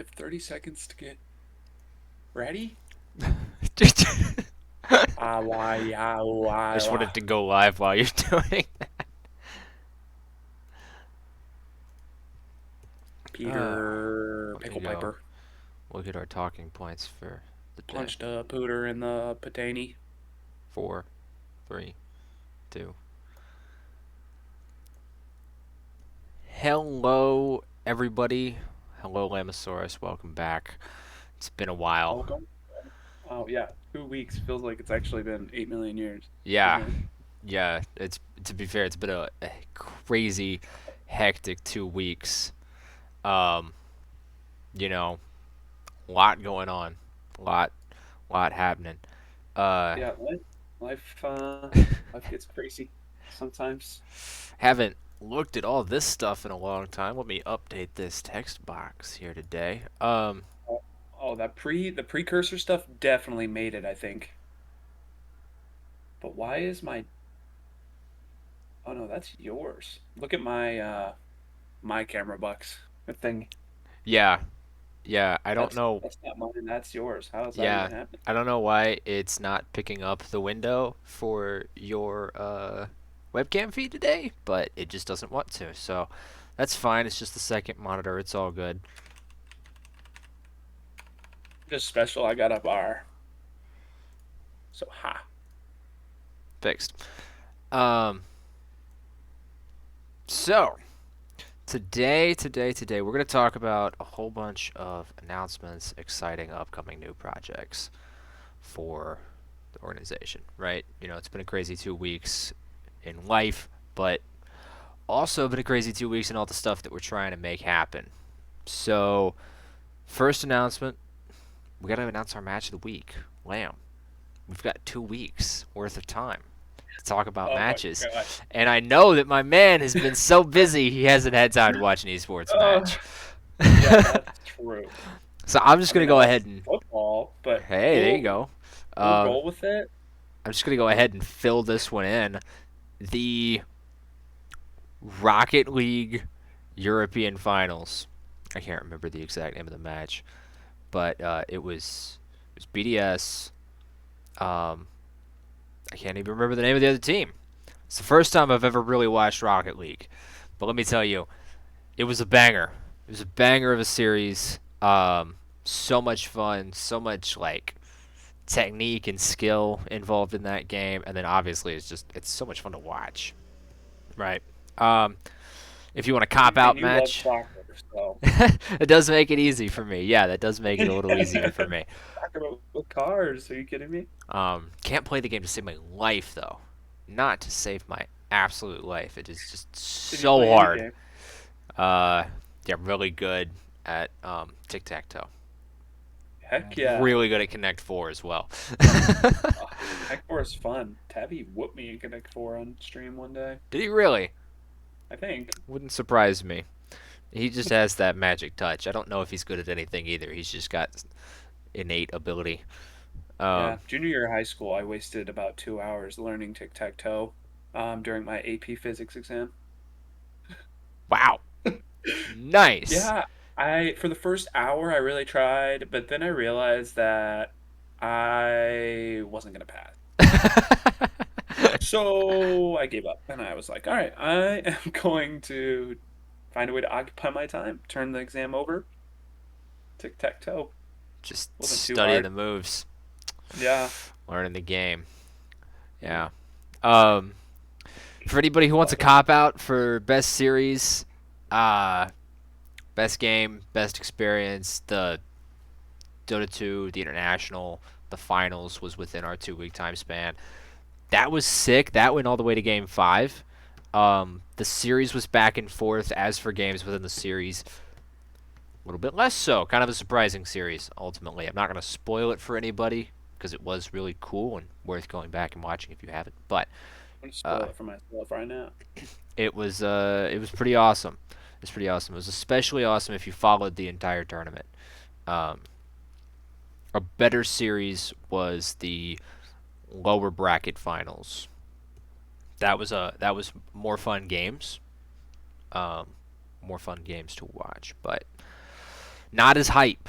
have 30 seconds to get ready. Ah, why, yeah, I why, just why. wanted to go live while you're doing that. Peter Let me Pickle go Piper look at our talking points for the day. punched a pooter in the patani. 4, 3, 2. Hello, everybody. Hello, Lamosaurus. Welcome back. It's been a while. Welcome. Oh, yeah. 2 weeks feels like it's actually been 8 million years, Yeah, doesn't it? yeah. It's to be fair, it's been a crazy, hectic 2 weeks. Um, you know, lot going on, lot, lot happening. Uh, Yeah, life gets crazy sometimes. haven't looked at all this stuff in a long time. Let me update this text box here today. Oh, oh, the precursor stuff definitely made it, I think. But why is my oh no, that's yours. Look at my camera bucks. Good thing. Yeah, yeah. I don't That's know. that's not mine, that's yours. How is that Yeah, even happening? I don't know why it's not picking up the window for your webcam feed today, but it just doesn't want to. So that's fine. It's just the second monitor. It's all good. Just special, I got a bar. So ha. Fixed. Um, so today, we're gonna talk about a whole bunch of announcements, exciting upcoming new projects for the organization. Right? It's been a crazy 2 weeks in life, but also been a crazy 2 weeks in all the stuff that we're trying to make happen. So, first announcement, we got to announce our match of the week. Lamb. We've got 2 weeks worth of time to talk about Oh my matches. god. And I know that my man has been so busy he hasn't had time to watch an esports Oh, match. yeah, that's true. So I'm just I going to mean, I go watched ahead and. football, but Hey, there you go. we'll Um, go with it. I'm just going to go ahead and fill this one in. The Rocket League European Finals. I can't remember the exact name of the match, but it was BDS. Um, I can't even remember the name of the other team. It's the first time I've ever really watched Rocket League, but let me tell you, it was a banger. It was a banger of a series. So much fun, so much like technique and skill involved in that game, and then obviously it's so much fun to watch, right? Um, if you want a cop And out you love match, soccer, so it does make it easy for me. Yeah, that does make it a little easier for me. soccer with cars. Are you kidding me? Can't play the game to save my life though. Not to save my absolute life. It is just Did you so play any hard. game? Uh, yeah, really good at tic tac toe. Heck yeah. Really good at Connect Four as well. Oh, Connect Four is fun. Tabby whooped me in Connect Four on stream one day. Did he really? I think. Wouldn't surprise me. He just has that magic touch. I don't know if he's good at anything either. He's just got innate ability. Yeah, Um, junior year of high school, I wasted about 2 hours learning tic-tac-toe during my AP physics exam. wow, nice. Yeah, I for the first hour I really tried, but then I realized that I wasn't gonna pass. So I gave up and I was like, all right, I am going to find a way to occupy my time, turn the exam over, tic-tac-toe. Just Wasn't too studying hard. the moves, Yeah. learning the game. Yeah. Um, for anybody who wants a cop out for best series, uh, best game, best experience, the Dota 2, the international, the finals was within our 2 week time span. That was sick. That went all the way to game five. The series was back and forth. As for games within the series, a little bit less so. Kind of a surprising series, ultimately. I'm not going to spoil it for anybody because it was really cool and worth going back and watching if you haven't. But I'm gonna spoil uh, it for myself right now. it was pretty awesome. It was pretty awesome. It was especially awesome if you followed the entire tournament. Um, a better series was the lower bracket finals. That was more fun games. Um, more fun games to watch. But Not as hype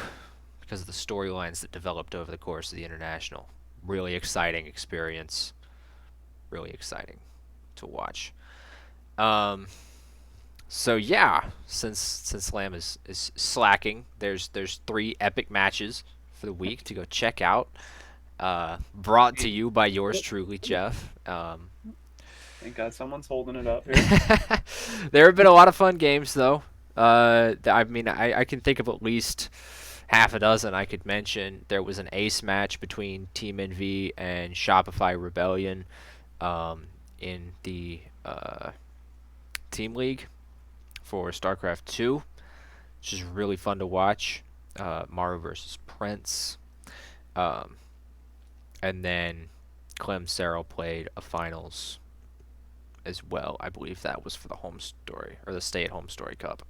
because of the storylines that developed over the course of the international. Really exciting experience. Really exciting to watch. Um, so yeah, since Lamb is slacking, there's 3 epic matches for the week to go check out. Brought to you by yours truly, Jeff. Thank God someone's holding it up here. There have been a lot of fun games though. I mean, I can think of at least half a dozen I could mention. There was an ace match between Team Envy and Shopify Rebellion in the Team League for StarCraft 2, which is really fun to watch. Maru versus Prince. Um, and then Clem Serrell played a finals as well. I believe that was for the home story or the stay at home story cup.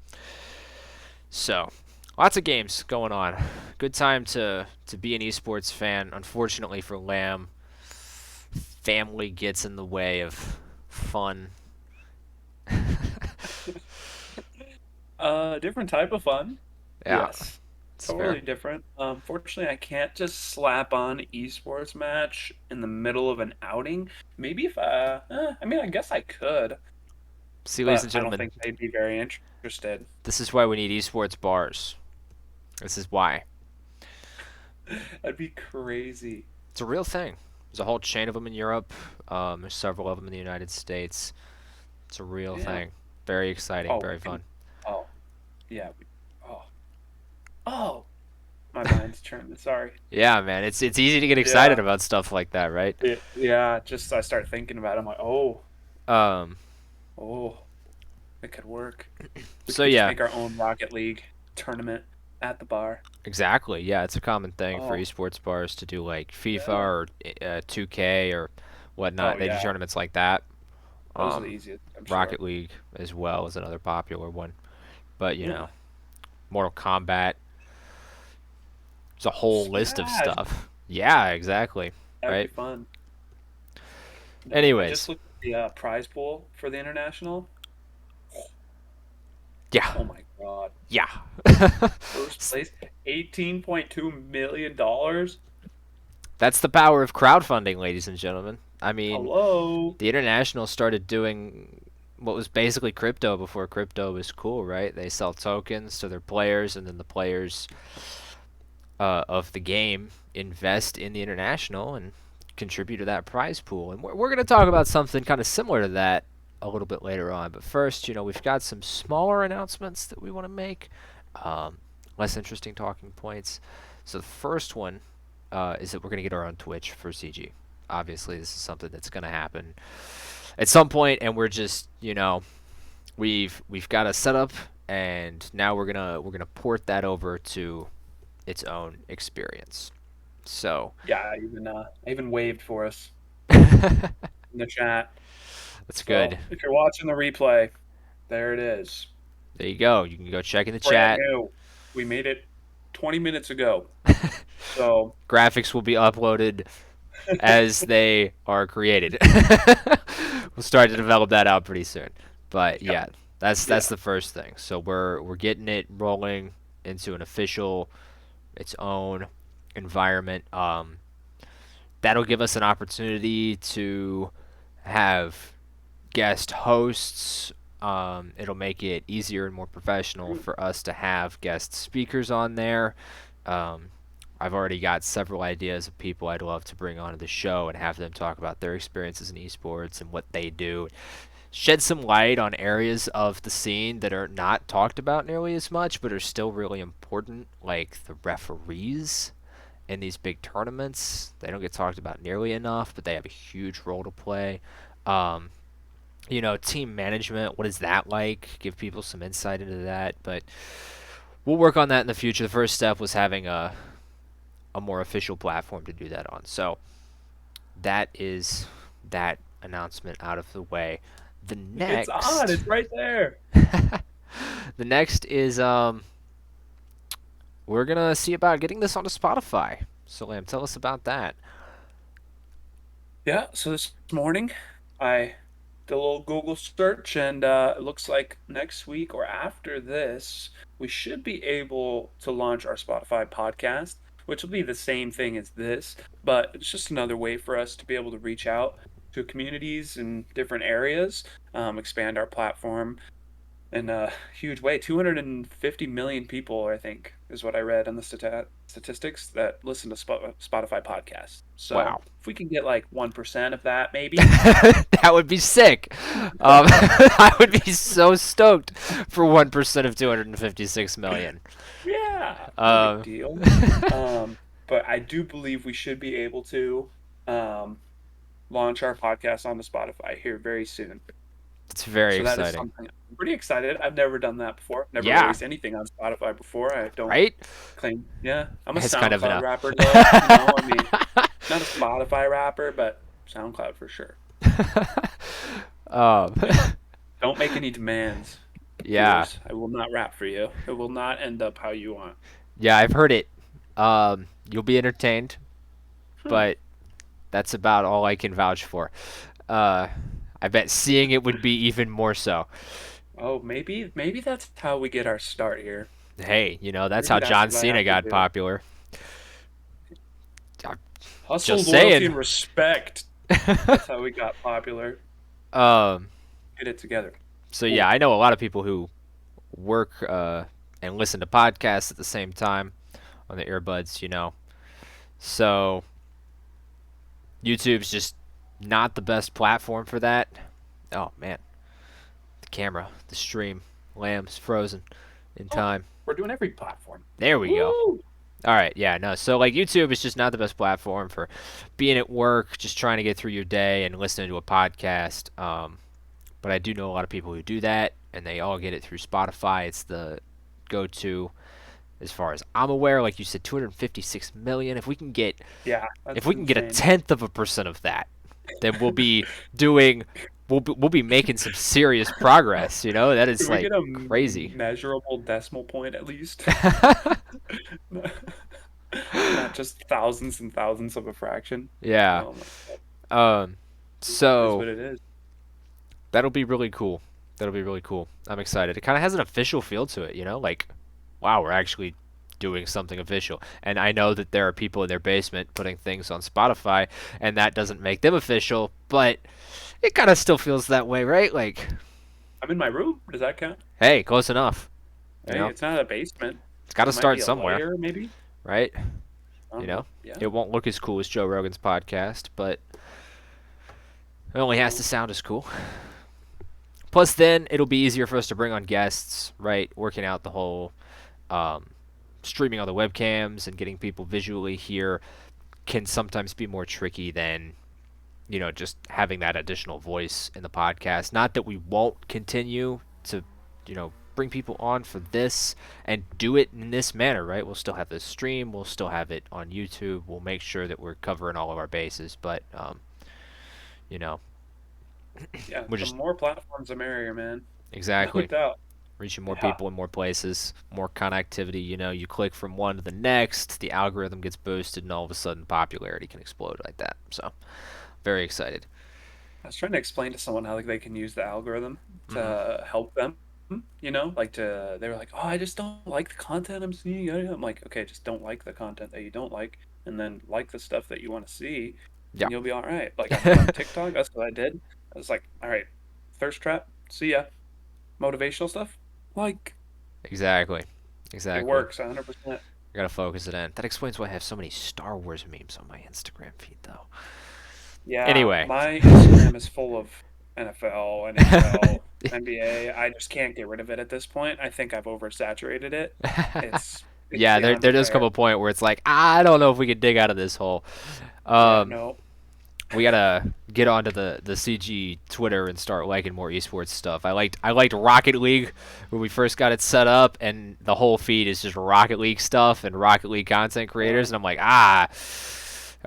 So lots of games going on. Good time to be an esports fan. Unfortunately for Lamb, family gets in the way of fun. Different type of fun. Yeah, Yes. it's fair. Totally different. Fortunately, I can't just slap on esports match in the middle of an outing. Maybe if I mean, I guess I could, See, ladies but and I don't gentlemen, think they'd be very interested. this is why we need esports bars. This is why. That'd be crazy. It's a real thing. There's a whole chain of them in Europe. There's several of them in the United States. It's a real Yeah. thing. Very exciting. Oh, Very we can. fun. Oh, yeah. Oh, oh. My mind's turned. Sorry. Yeah, man. It's easy to get excited Yeah. about stuff like that, right? Yeah. Just I start thinking about it. I'm like, Um. oh, it could work. We So could just yeah, make our own Rocket League tournament at the bar. exactly. Yeah, it's a common thing for Oh, esports bars to do like FIFA yeah. or 2K or whatnot. Oh, They do yeah. tournaments like that. Those are the Um, easiest, I'm sure. Rocket League as well is another popular one. But Yeah. Mortal Kombat. There's a Oh, whole list of Smash. stuff. Yeah, exactly. That'd be Right. fun. No, I just Anyways, looked at the prize pool for the international. yeah, Oh my God. yeah. First place, $18.2 million. dollars. That's the power of crowdfunding, ladies and gentlemen. I mean, Hello. the international started doing what was basically crypto before crypto was cool, right? They sell tokens to their players, and then the players of the game invest in the international and contribute to that prize pool. And we're going to talk about something kind of similar to that a little bit later on. But first, we've got some smaller announcements that we want to make, um, less interesting talking points. So the first one is that we're going to get our own Twitch for CG. Obviously, this is something that's going to happen at some point, and we're just, we've got a setup, and now we're gonna port that over to its own experience. So Yeah, I even waved for us in the chat. that's good. So if you're watching the replay, there it is. There you go. You can go check in the Brand chat. new. We made it 20 minutes ago. So Graphics will be uploaded as they are created. We'll start to develop that out pretty soon. But yeah, yeah, that's yeah. the first thing. So we're getting it rolling into an official, its own environment. That'll give us an opportunity to have guest hosts. It'll make it easier and more professional for us to have guest speakers on there. Um, I've already got several ideas of people I'd love to bring onto the show and have them talk about their experiences in esports and what they do. Shed some light on areas of the scene that are not talked about nearly as much, but are still really important, like the referees in these big tournaments. They don't get talked about nearly enough, but they have a huge role to play. Um, team management, what is that like? Give people some insight into that. But we'll work on that in the future. The first step was having a more official platform to do that on. So that is that announcement out of the way. The It's on. next, It's right there. the next is we're gonna see about getting this onto Spotify. So Lamb, tell us about that. Yeah. So this morning, I the little Google search, and it looks like next week or after this, we should be able to launch our Spotify podcast, which will be the same thing as this, but it's just another way for us to be able to reach out to communities in different areas, expand our platform in a huge way. 250 million people, I think, is what I read on the statistics that listen to Spotify podcasts. So Wow. if we can get like 1% of that, maybe. That would be sick. I would be so stoked for 1% of 256 million. Yeah, no big Um, deal. Um, but I do believe we should be able to um, launch our podcast onto Spotify here very soon. it's very So that is exciting. something I'm pretty excited. I've never done that before. Never Yeah, released anything on Spotify before. I don't right? claim. Yeah, I'm a It's kind of SoundCloud an rapper though. I mean, not a Spotify rapper, but SoundCloud for sure. um, Yeah. Don't make any demands, yeah, viewers. I will not rap for you. It will not end up how you want. yeah, I've heard it. You'll be entertained, Hmm. but that's about all I can vouch for. Uh, I bet seeing it would be even more so. Oh, maybe that's how we get our start here. Hey, that's Maybe how that's John what I Cena have to got do. popular. I'm Hustle, just loyalty, saying. and respect. That's how we got popular. um, Get it together. so yeah, Cool. I know a lot of people who work and listen to podcasts at the same time on the earbuds. So YouTube's just not the best platform for that. Oh man, the camera, the stream, lambs frozen in Oh, time. we're doing every platform. There we go. Woo! All right, yeah, no. So like YouTube is just not the best platform for being at work, just trying to get through your day and listening to a podcast. But I do know a lot of people who do that, and they all get it through Spotify. It's the go-to as far as I'm aware. Like you said, 256 million. If we can get Yeah, if that's we can get a insane. tenth of a percent of that, then we'll be doing we'll be making some serious progress. That Can is we like get a crazy. measurable decimal point at least? Not just thousands and thousands of a fraction. Yeah. Oh my God. Um. It is So what it is. that'll be really cool. That'll be really cool. I'm excited. It kind of has an official feel to it. Like, wow, we're actually doing something official. And I know that there are people in their basement putting things on Spotify, and that doesn't make them official, but it kind of still feels that way, right? Like, I'm in my room. Does that count? hey, close enough. You Hey, know, it's not a basement. it's got to It might be start a somewhere, layer, maybe. right? I You don't know, know. Yeah. it won't look as cool as Joe Rogan's podcast, but it only has to No. sound as cool. Plus, then it'll be easier for us to bring on guests, right? Working out the whole um, streaming all the webcams and getting people visually here can sometimes be more tricky than just having that additional voice in the podcast. Not that we won't continue to bring people on for this and do it in this manner, right? We'll still have the stream, we'll still have it on YouTube, we'll make sure that we're covering all of our bases, but you know Yeah. we're The just more platforms, the merrier, man. No exactly doubt. reaching more Yeah. people in more places, more connectivity. You click from one to the next, the algorithm gets boosted, and all of a sudden popularity can explode like that. So, very excited. I was trying to explain to someone how like they can use the algorithm Hmm. to help them, like they were like, "Oh, I just don't like the content I'm seeing." I'm like, "Okay, just don't like the content that you don't like and then like the stuff that you want to see Yeah. and you'll be all right." Like on TikTok, that's what I did. I was like, "All right, thirst trap, see ya. Motivational stuff, like Exactly. it Exactly. works 100%." I gotta focus it in. That explains why I have so many Star Wars memes on my Instagram feed, though. Yeah, Anyway. my Instagram is full of NFL, NHL, NBA. I just can't get rid of it at this point. I think I've oversaturated it. It's Yeah, there beyond there does come repair. a point where it's like I don't know if we can dig out of this hole. Yeah, Um, no. we gotta get onto the CG Twitter and start liking more esports stuff. I liked Rocket League when we first got it set up, and the whole feed is just Rocket League stuff and Rocket League content creators, and I'm like, all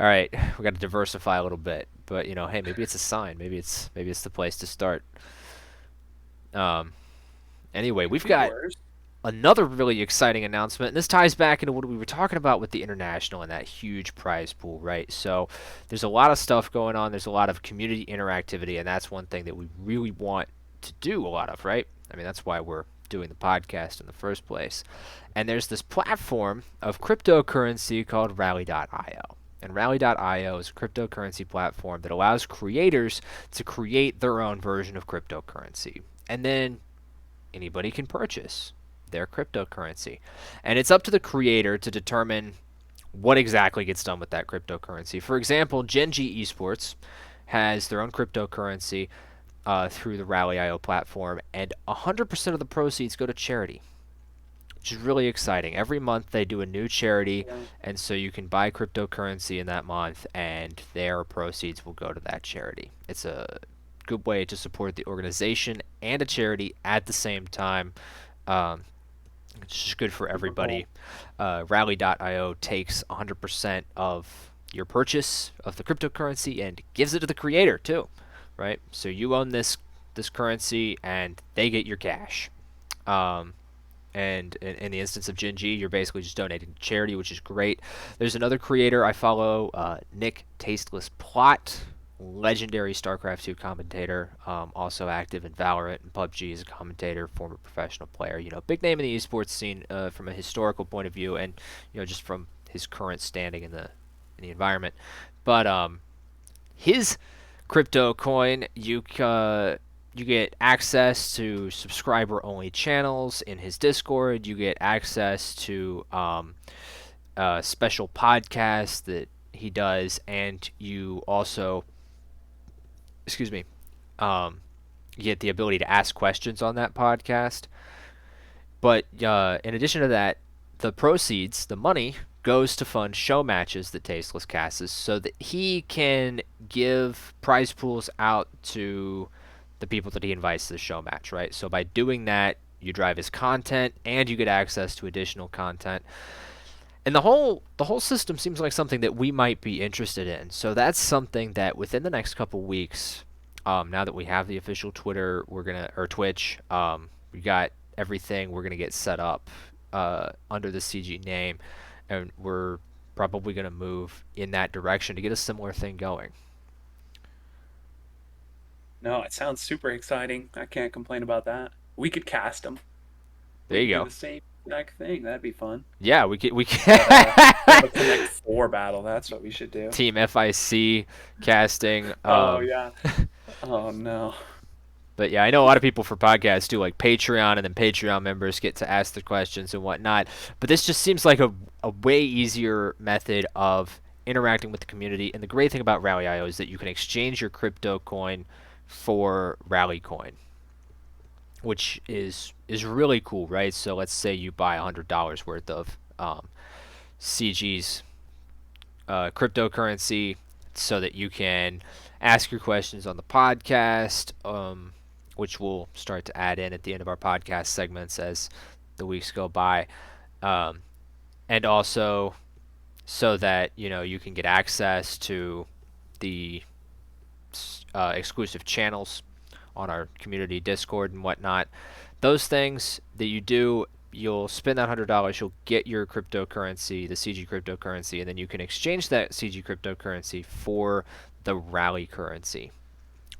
right, we got to diversify a little bit. But hey, maybe it's a sign. Maybe it's the place to start. Um, anyway, It could we've be got worse. another really exciting announcement, and this ties back into what we were talking about with the international and that huge prize pool, right? So there's a lot of stuff going on. There's a lot of community interactivity, and that's one thing that we really want to do a lot of, right? I mean, that's why we're doing the podcast in the first place. And there's this platform of cryptocurrency called Rally.io. And Rally.io is a cryptocurrency platform that allows creators to create their own version of cryptocurrency. And then anybody can purchase their cryptocurrency. And it's up to the creator to determine what exactly gets done with that cryptocurrency. For example, Gen G Esports has their own cryptocurrency through the Rally.io platform, and 100% of the proceeds go to charity, which is really exciting. Every month they do a new charity, Yeah. and so you can buy cryptocurrency in that month, and their proceeds will go to that charity. It's a good way to support the organization and a charity at the same time. Um, it's just good for Super everybody. cool. Rally.io takes 100% of your purchase of the cryptocurrency and gives it to the creator too, right? So you own this currency and they get your cash. Um, and in the instance of Gen G, you're basically just donating to charity, which is great. There's another creator I follow, Nick Tasteless Plot, legendary StarCraft 2 commentator, also active in Valorant and PUBG as a commentator, former professional player. You know, big name in the esports scene from a historical point of view, and just from his current standing in the environment. But his crypto coin, you get access to subscriber only channels in his Discord. You get access to special podcasts that he does, and you also, excuse me, um, you get the ability to ask questions on that podcast. But in addition to that, the proceeds, the money, goes to fund show matches that Tasteless casts so that he can give prize pools out to the people that he invites to the show match, right? So by doing that, you drive his content and you get access to additional content. And the whole system seems like something that we might be interested in. So that's something that within the next couple weeks, now that we have the official Twitter, we're gonna or Twitch, we got everything. We're gonna get set up under the CG name, and we're probably gonna move in that direction to get a similar thing going. No, it sounds super exciting. I can't complain about that. We could cast them. There We you could do go. the same exact thing. That'd be fun. Yeah, we But can. we have a Connect Four battle. That's what we should do. Team FIC casting. Oh yeah. Oh no. But yeah, I know a lot of people for podcasts do like Patreon, and then Patreon members get to ask the questions and whatnot. But this just seems like a way easier method of interacting with the community. And the great thing about Rally.io is that you can exchange your crypto coin for Rally coin, which is really cool, right? So let's say you buy $100 worth of CG's cryptocurrency so that you can ask your questions on the podcast, which we'll start to add in at the end of our podcast segments as the weeks go by. Um, and also so that you can get access to the exclusive channels on our community Discord and whatnot. Those things that you do, you'll spend that $100, you'll get your cryptocurrency, the CG cryptocurrency, and then you can exchange that CG cryptocurrency for the rally currency.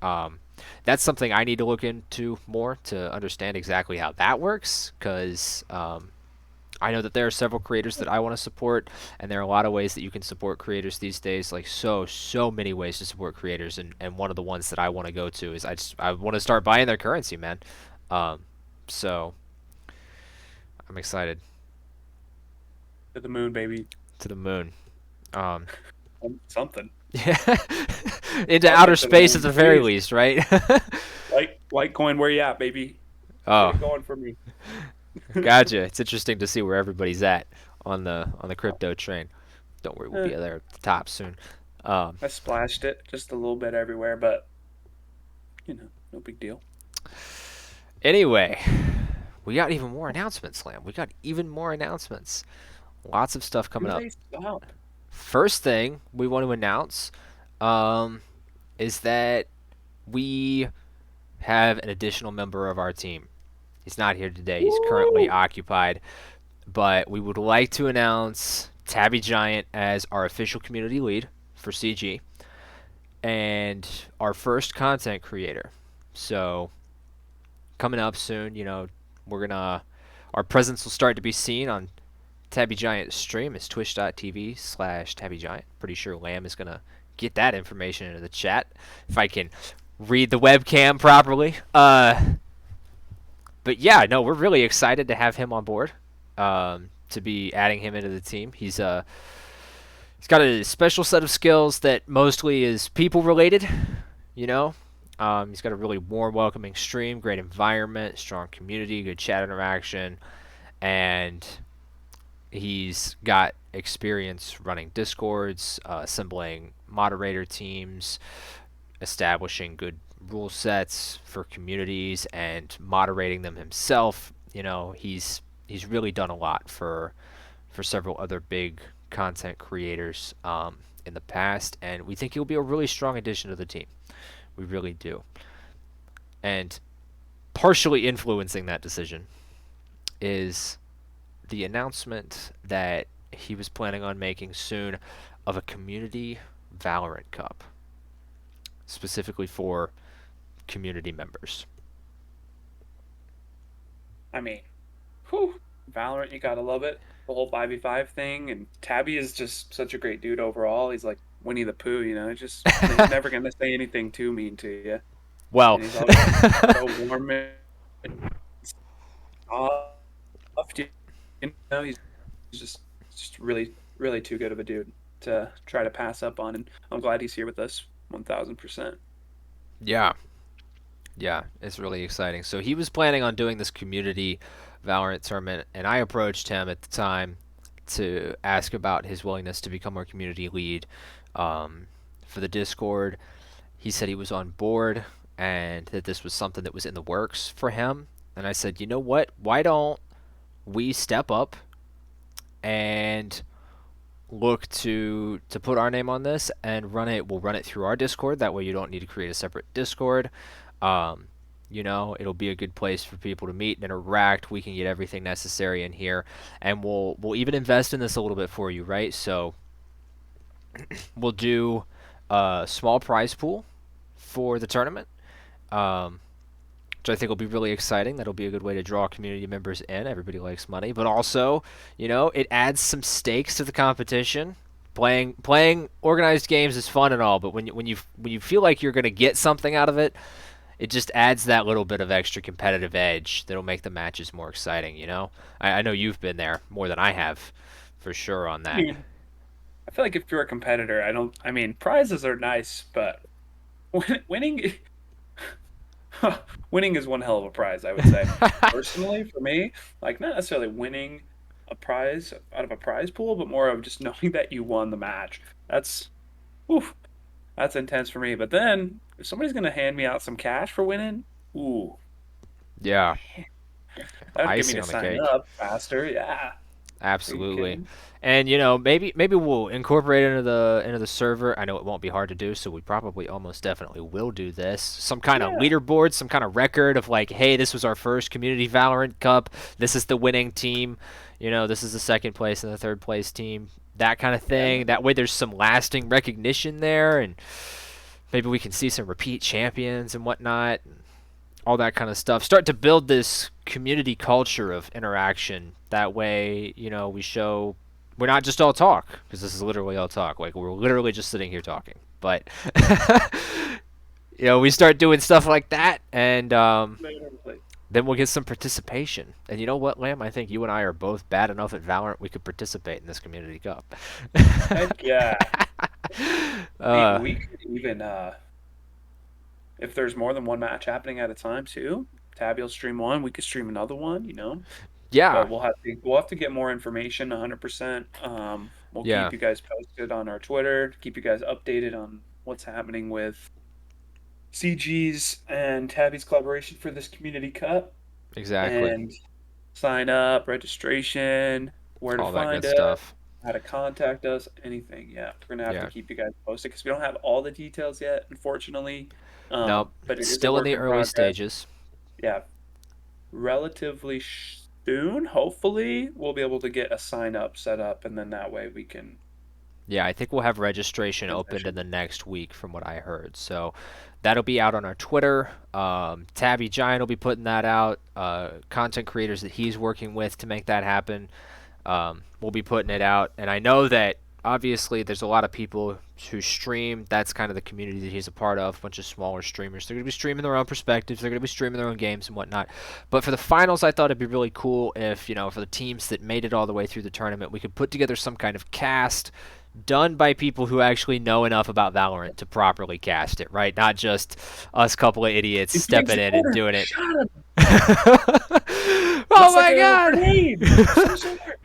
Um, that's something I need to look into more to understand exactly how that works, because I know that there are several creators that I want to support, and there are a lot of ways that you can support creators these days. Like so many ways to support creators, and one of the ones that I want to go to is I want to start buying their currency, man. Um, so I'm excited. To the moon, baby. To the moon. Um, Something. yeah, into outer Something to the space at moon, the very please. least, right? Litecoin, where you at, baby? Get Oh, it going for me. gotcha. It's interesting to see where everybody's at on the crypto train. Don't worry, we'll be Eh, there at the top soon. Um, I splashed it just a little bit everywhere, but no big deal. anyway, we got even more announcements, Lamb. We got even more announcements. Lots of stuff coming Do up. they stop? First thing we want to announce um, is that we have an additional member of our team. He's not here today. He's currently Woo! occupied. But we would like to announce Tabby Giant as our official community lead for CG and our first content creator. So coming up soon, we're gonna our presence will start to be seen on Tabby Giant's stream. It's twitch.tv/Tabby Giant. Pretty sure Lamb is gonna get that information into the chat if I can read the webcam properly. But yeah, no, we're really excited to have him on board. To be adding him into the team. He's got a special set of skills that mostly is people related. You know, he's got a really warm, welcoming stream, great environment, strong community, good chat interaction, and he's got experience running discords, assembling moderator teams, establishing good rule sets for communities, and moderating them himself. He's really done a lot for several other big content creators in the past, and we think he'll be a really strong addition to the team. We really do. And partially influencing that decision is the announcement that he was planning on making soon of a community Valorant Cup, specifically for community members. I mean, whew, Valorant, you gotta love it. The whole 5v5 thing, and Tabby is just such a great dude overall. He's like Winnie the Pooh, just he's never gonna say anything too mean to you, Well, and he's always so warm and soft. He's just really really too good of a dude to try to pass up on, and I'm glad he's here with us 1000%. yeah, yeah, it's really exciting. So he was planning on doing this community Valorant tournament, and I approached him at the time to ask about his willingness to become our community lead um, for the Discord. He said he was on board and that this was something that was in the works for him. And I said, you know what? Why don't we step up and look to put our name on this and run it? We'll run it through our Discord. That way, you don't need to create a separate Discord. Um, it'll be a good place for people to meet and interact. We can get everything necessary in here, and we'll even invest in this a little bit for you, right? So we'll do a small prize pool for the tournament, um, which I think will be really exciting. That'll be a good way to draw community members in. Everybody likes money, but also, it adds some stakes to the competition. Playing organized games is fun and all, but when you feel like you're gonna get something out of it, it just adds that little bit of extra competitive edge that'll make the matches more exciting. I know you've been there more than I have, for sure on I that. mean, I feel like if you're a competitor, I don't. I mean, prizes are nice, but winning winning is one hell of a prize, I would say. Personally, for me, like not necessarily winning a prize out of a prize pool, but more of just knowing that you won the match. Oof, that's intense for me. But then if somebody's gonna hand me out some cash for winning, ooh, Yeah, that would get me icing to on the sign cake. up faster. Yeah. Are you Absolutely. kidding? And maybe we'll incorporate it into the server. I know it won't be hard to do, so we probably almost definitely will do this. Some kind of Yeah. leaderboard, some kind of record of like, hey, this was our first community Valorant Cup. This is the winning team. This is the second place and the third place team. That kind of Yeah, thing. man. That way there's some lasting recognition there, and maybe we can see some repeat champions and whatnot. All that kind of stuff. Start to build this community culture of interaction. That way, we show we're not just all talk, because this is literally all talk. Like, we're literally just sitting here talking. But we start doing stuff like that, and Literally. then we'll get some participation. And you know what, Lamb? I think you and I are both bad enough at Valorant. We could participate in this community cup. Heck yeah. I mean, uh, we could even if there's more than one match happening at a time too. Tabby will stream one, we could stream another one. yeah, But we'll have to get more information 100%. We'll yeah, keep you guys posted on our Twitter, keep you guys updated on what's happening with CG's and Tabby's collaboration for this community cup exactly. and sign up, registration, where to All that find good us, stuff. how to contact us, anything. Yeah, we're gonna have to Yeah. keep you guys posted because we don't have all the details yet, unfortunately. Nope. But it is a Still in work the in early progress. stages. Yeah, relatively soon. Hopefully, we'll be able to get a sign up set up, and then that way we can Yeah, I think we'll have registration opened in transition. the next week, from what I heard. So that'll be out on our Twitter. Tabby Giant will be putting that out. Content creators that he's working with to make that happen, we'll be putting it out. And I know that obviously there's a lot of people who stream. That's kind of the community that he's a part of. A bunch of smaller streamers. They're going to be streaming their own perspectives. They're going to be streaming their own games and whatnot. But for the finals, I thought it'd be really cool if, for the teams that made it all the way through the tournament, we could put together some kind of cast done by people who actually know enough about Valorant to properly cast it, right? Not just us couple of idiots It makes stepping it in and better. doing it. Shut up. Oh Looks like my a god! grenade of some sort.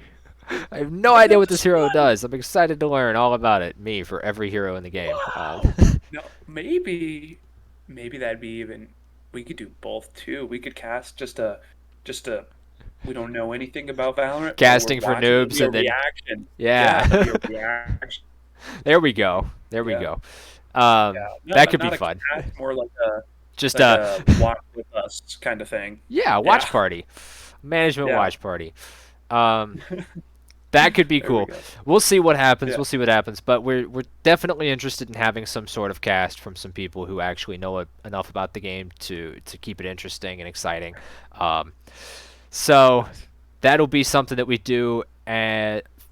I have no Maybe idea that's what a this hero stun. does. I'm excited to learn all about it. Me for every hero in the game. Wow. No, maybe that'd be even. We could do both too. We could cast just a. We don't know anything about Valorant, but we're Casting for watching. It'll noobs be a and then reaction. Yeah, it'll be yeah. a reaction. There we go. There we Yeah, go. yeah. That could be Not a fun. cast, more Just like a watch with us kind of thing. yeah, Yeah, watch party. Management yeah. watch party. Um that could be There we cool. go. We'll see what happens. Yeah. We'll see what happens. But we're definitely interested in having some sort of cast from some people who actually know enough about the game to keep it interesting and exciting. Um, so Nice. that'll be something that we do,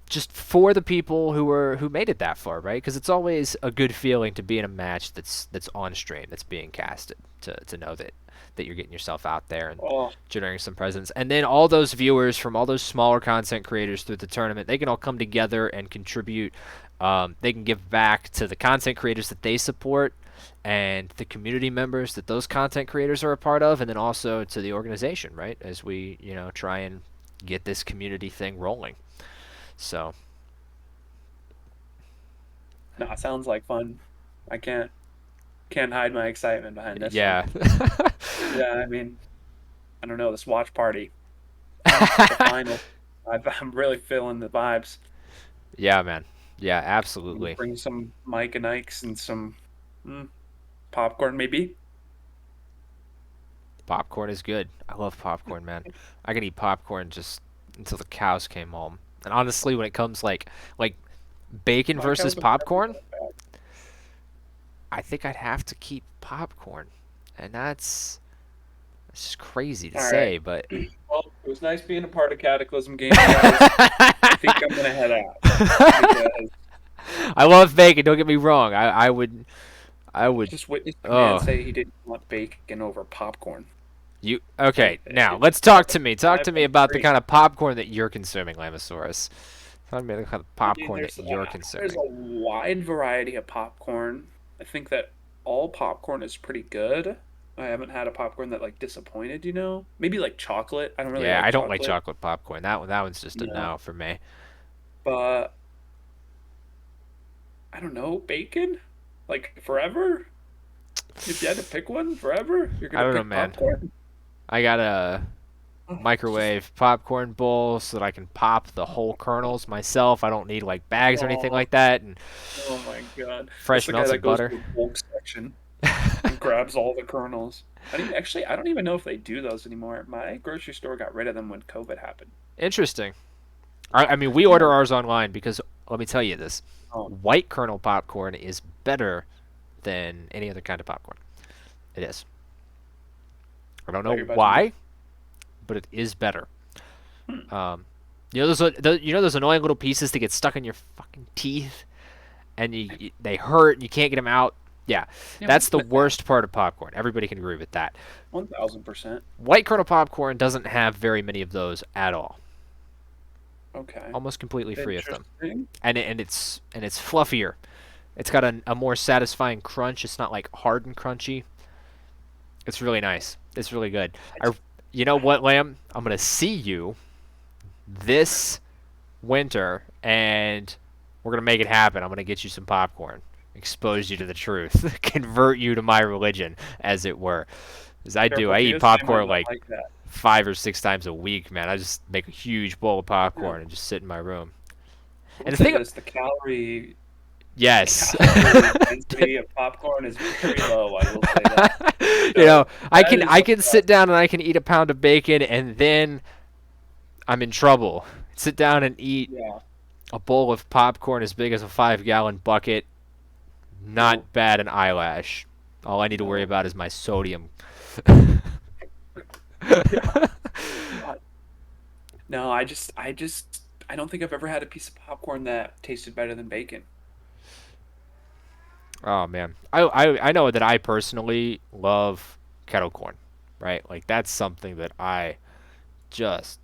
just for the people who made it that far, right? Because it's always a good feeling to be in a match that's on stream, that's being casted, to know that you're getting yourself out there and Oh, generating some presence. And then all those viewers from all those smaller content creators through the tournament, they can all come together and contribute. They can give back to the content creators that they support and the community members that those content creators are a part of, and then also to the organization, right? As we, try and get this community thing rolling. So, no, it sounds like fun. I can't hide my excitement behind this one. yeah. Yeah, I mean, I don't know, this watch party, the final. I'm really feeling the vibes. Yeah, man. Yeah, I'm gonna absolutely. bring some Mike and Ike's and some popcorn, maybe. Popcorn is good. I love popcorn, man. I can eat popcorn just until the cows came home. And honestly, when it comes like bacon My versus cows have never popcorn, been bad. I think I'd have to keep popcorn. And that's just crazy to All right. say, but Well, it was nice being a part of Cataclysm Gaming, guys. I think I'm gonna head out because I love bacon. Don't get me wrong. I would. just witnessed a man Oh, say he didn't want bacon over popcorn. you okay? Now It's let's talk to me. Talk I've to me been about the free. kind of popcorn that you're consuming, Lamosaurus. Talk to me about the kind of I mean, popcorn that you're there's consuming. a wide variety of popcorn. I think that all popcorn is pretty good. I haven't had a popcorn that like disappointed, you know? Maybe like chocolate. I don't really Yeah, like I don't like chocolate. chocolate popcorn. That one's just a No. no for me. But I don't know, bacon? Like forever? If you had to pick one forever, you're I gonna don't know, pick man. popcorn? I got a Oh, it's just microwave popcorn bowl so that I can pop the whole kernels myself. I don't need like bags or anything oh, like that. And oh my God. That's fresh the guy that melted goes to butter. the bulk section and grabs all the kernels. I don't even know if they do those anymore. My grocery store got rid of them when COVID happened. Interesting. I mean, we Yeah. order ours online because let me tell you this: Oh, white kernel popcorn is better than any other kind of popcorn. It is. I don't thought know you were about to make. why, but it is better. Hmm. Um, those annoying little pieces that get stuck in your fucking teeth, and they hurt, and you can't get them out. Yeah, Yeah, that's what's the with that? worst part of popcorn. Everybody can agree with that. 1000%. White kernel popcorn doesn't have very many of those at all. Okay. Almost completely free of them, Interesting. and it's fluffier. It's got a more satisfying crunch. It's not like hard and crunchy. It's really nice. It's really good. I I, just, you know what, Lamb? I'm gonna see you this winter, and we're gonna make it happen. I'm gonna get you some popcorn, expose you to the truth, convert you to my religion, as it were. As I do, careful, I eat GSP might popcorn not like like that. 5 or 6 times a week, man. I just make a huge bowl of Yeah. popcorn and just sit in my room. I will And the say thing, this, the calorie The Yes. calorie density of popcorn is very low. I will say that. You know, So I that can is I a can plus. sit down and I can eat a pound of bacon and then I'm in trouble. Sit down and eat Yeah. a bowl of popcorn as big as a 5-gallon bucket. Not No. bad an eyelash. All I need to worry No. about is my sodium. Yeah. God. No, I don't think I've ever had a piece of popcorn that tasted better than bacon. Oh man, I know that I personally love kettle corn, right? Like that's something that I just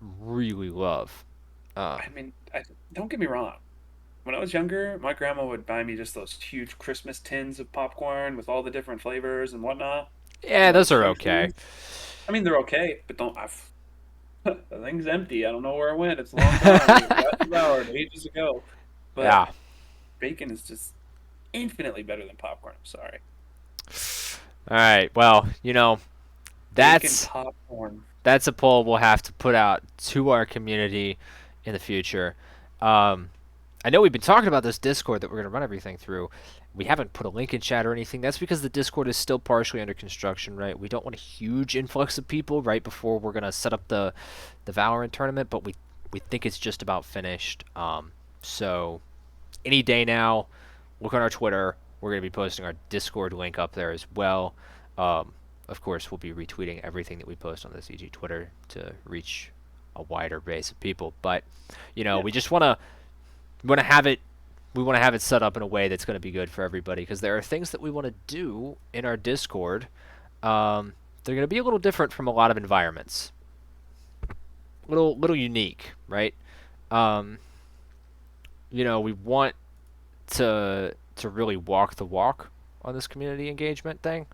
really love. I Um, mean, don't get me wrong. When I was younger, my grandma would buy me just those huge Christmas tins of popcorn with all the different flavors and whatnot. yeah, those are Chunk okay. things. I mean, they're okay, but don't. The thing's empty. I don't know where it went. It's long gone. It got devoured ages ago. But Yeah. bacon is just infinitely better than popcorn. I'm sorry. All right. Well, Bacon that's popcorn. that's a poll we'll have to put out to our community in the future. Um, I know we've been talking about this Discord that we're going to run everything through. We haven't put a link in chat or anything. That's because the Discord is still partially under construction, right? We don't want a huge influx of people right before we're going to set up the Valorant tournament, but we think it's just about finished. So any day now, look on our Twitter. We're going to be posting our Discord link up there as well. Um, of course, we'll be retweeting everything that we post on the CG Twitter to reach a wider base of people. But Yeah. we just want to have it. We want to have it set up in a way that's going to be good for everybody because there are things that we want to do in our Discord. They're going to be a little different from a lot of environments. Little unique, right? Um, we want to really walk the walk on this community engagement thing.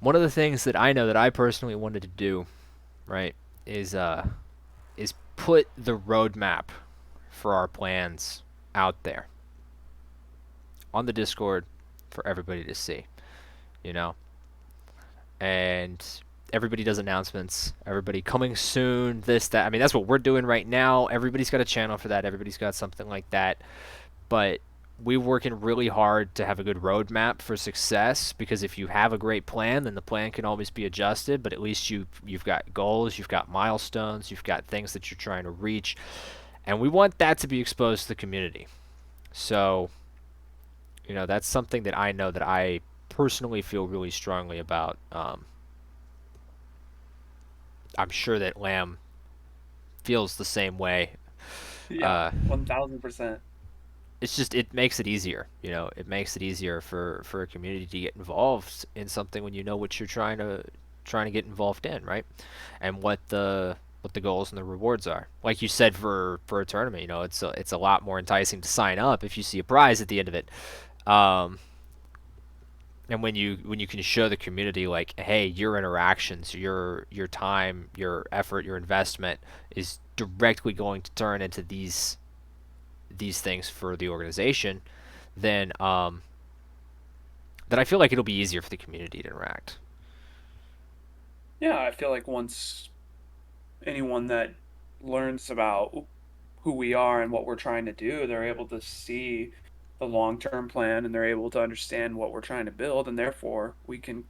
One of the things that I know that I personally wanted to do, right, is is put the roadmap for our plans out there on the Discord for everybody to see, you know? And everybody does announcements. Everybody coming soon, this, that. I mean, that's what we're doing right now. Everybody's got a channel for that. Everybody's got something like that. But we're working really hard to have a good roadmap for success because if you have a great plan, then the plan can always be adjusted. But at least you've got goals, you've got milestones, you've got things that you're trying to reach, and we want that to be exposed to the community. So, that's something that I know that I personally feel really strongly about. I'm sure that Lamb feels the same way. Yeah. Uh, 1000%. it's just it makes it easier. It makes it easier for a community to get involved in something when you know what you're trying to get involved in, right? And what the goals and the rewards are. Like you said for a tournament, it's a lot more enticing to sign up if you see a prize at the end of it. Um, and when you can show the community like, hey, your interactions, your time, your effort, your investment is directly going to turn into these things for the organization, then then I feel like it'll be easier for the community to interact. Yeah, I feel like once anyone that learns about who we are and what we're trying to do, they're able to see the long-term plan and they're able to understand what we're trying to build, and therefore we can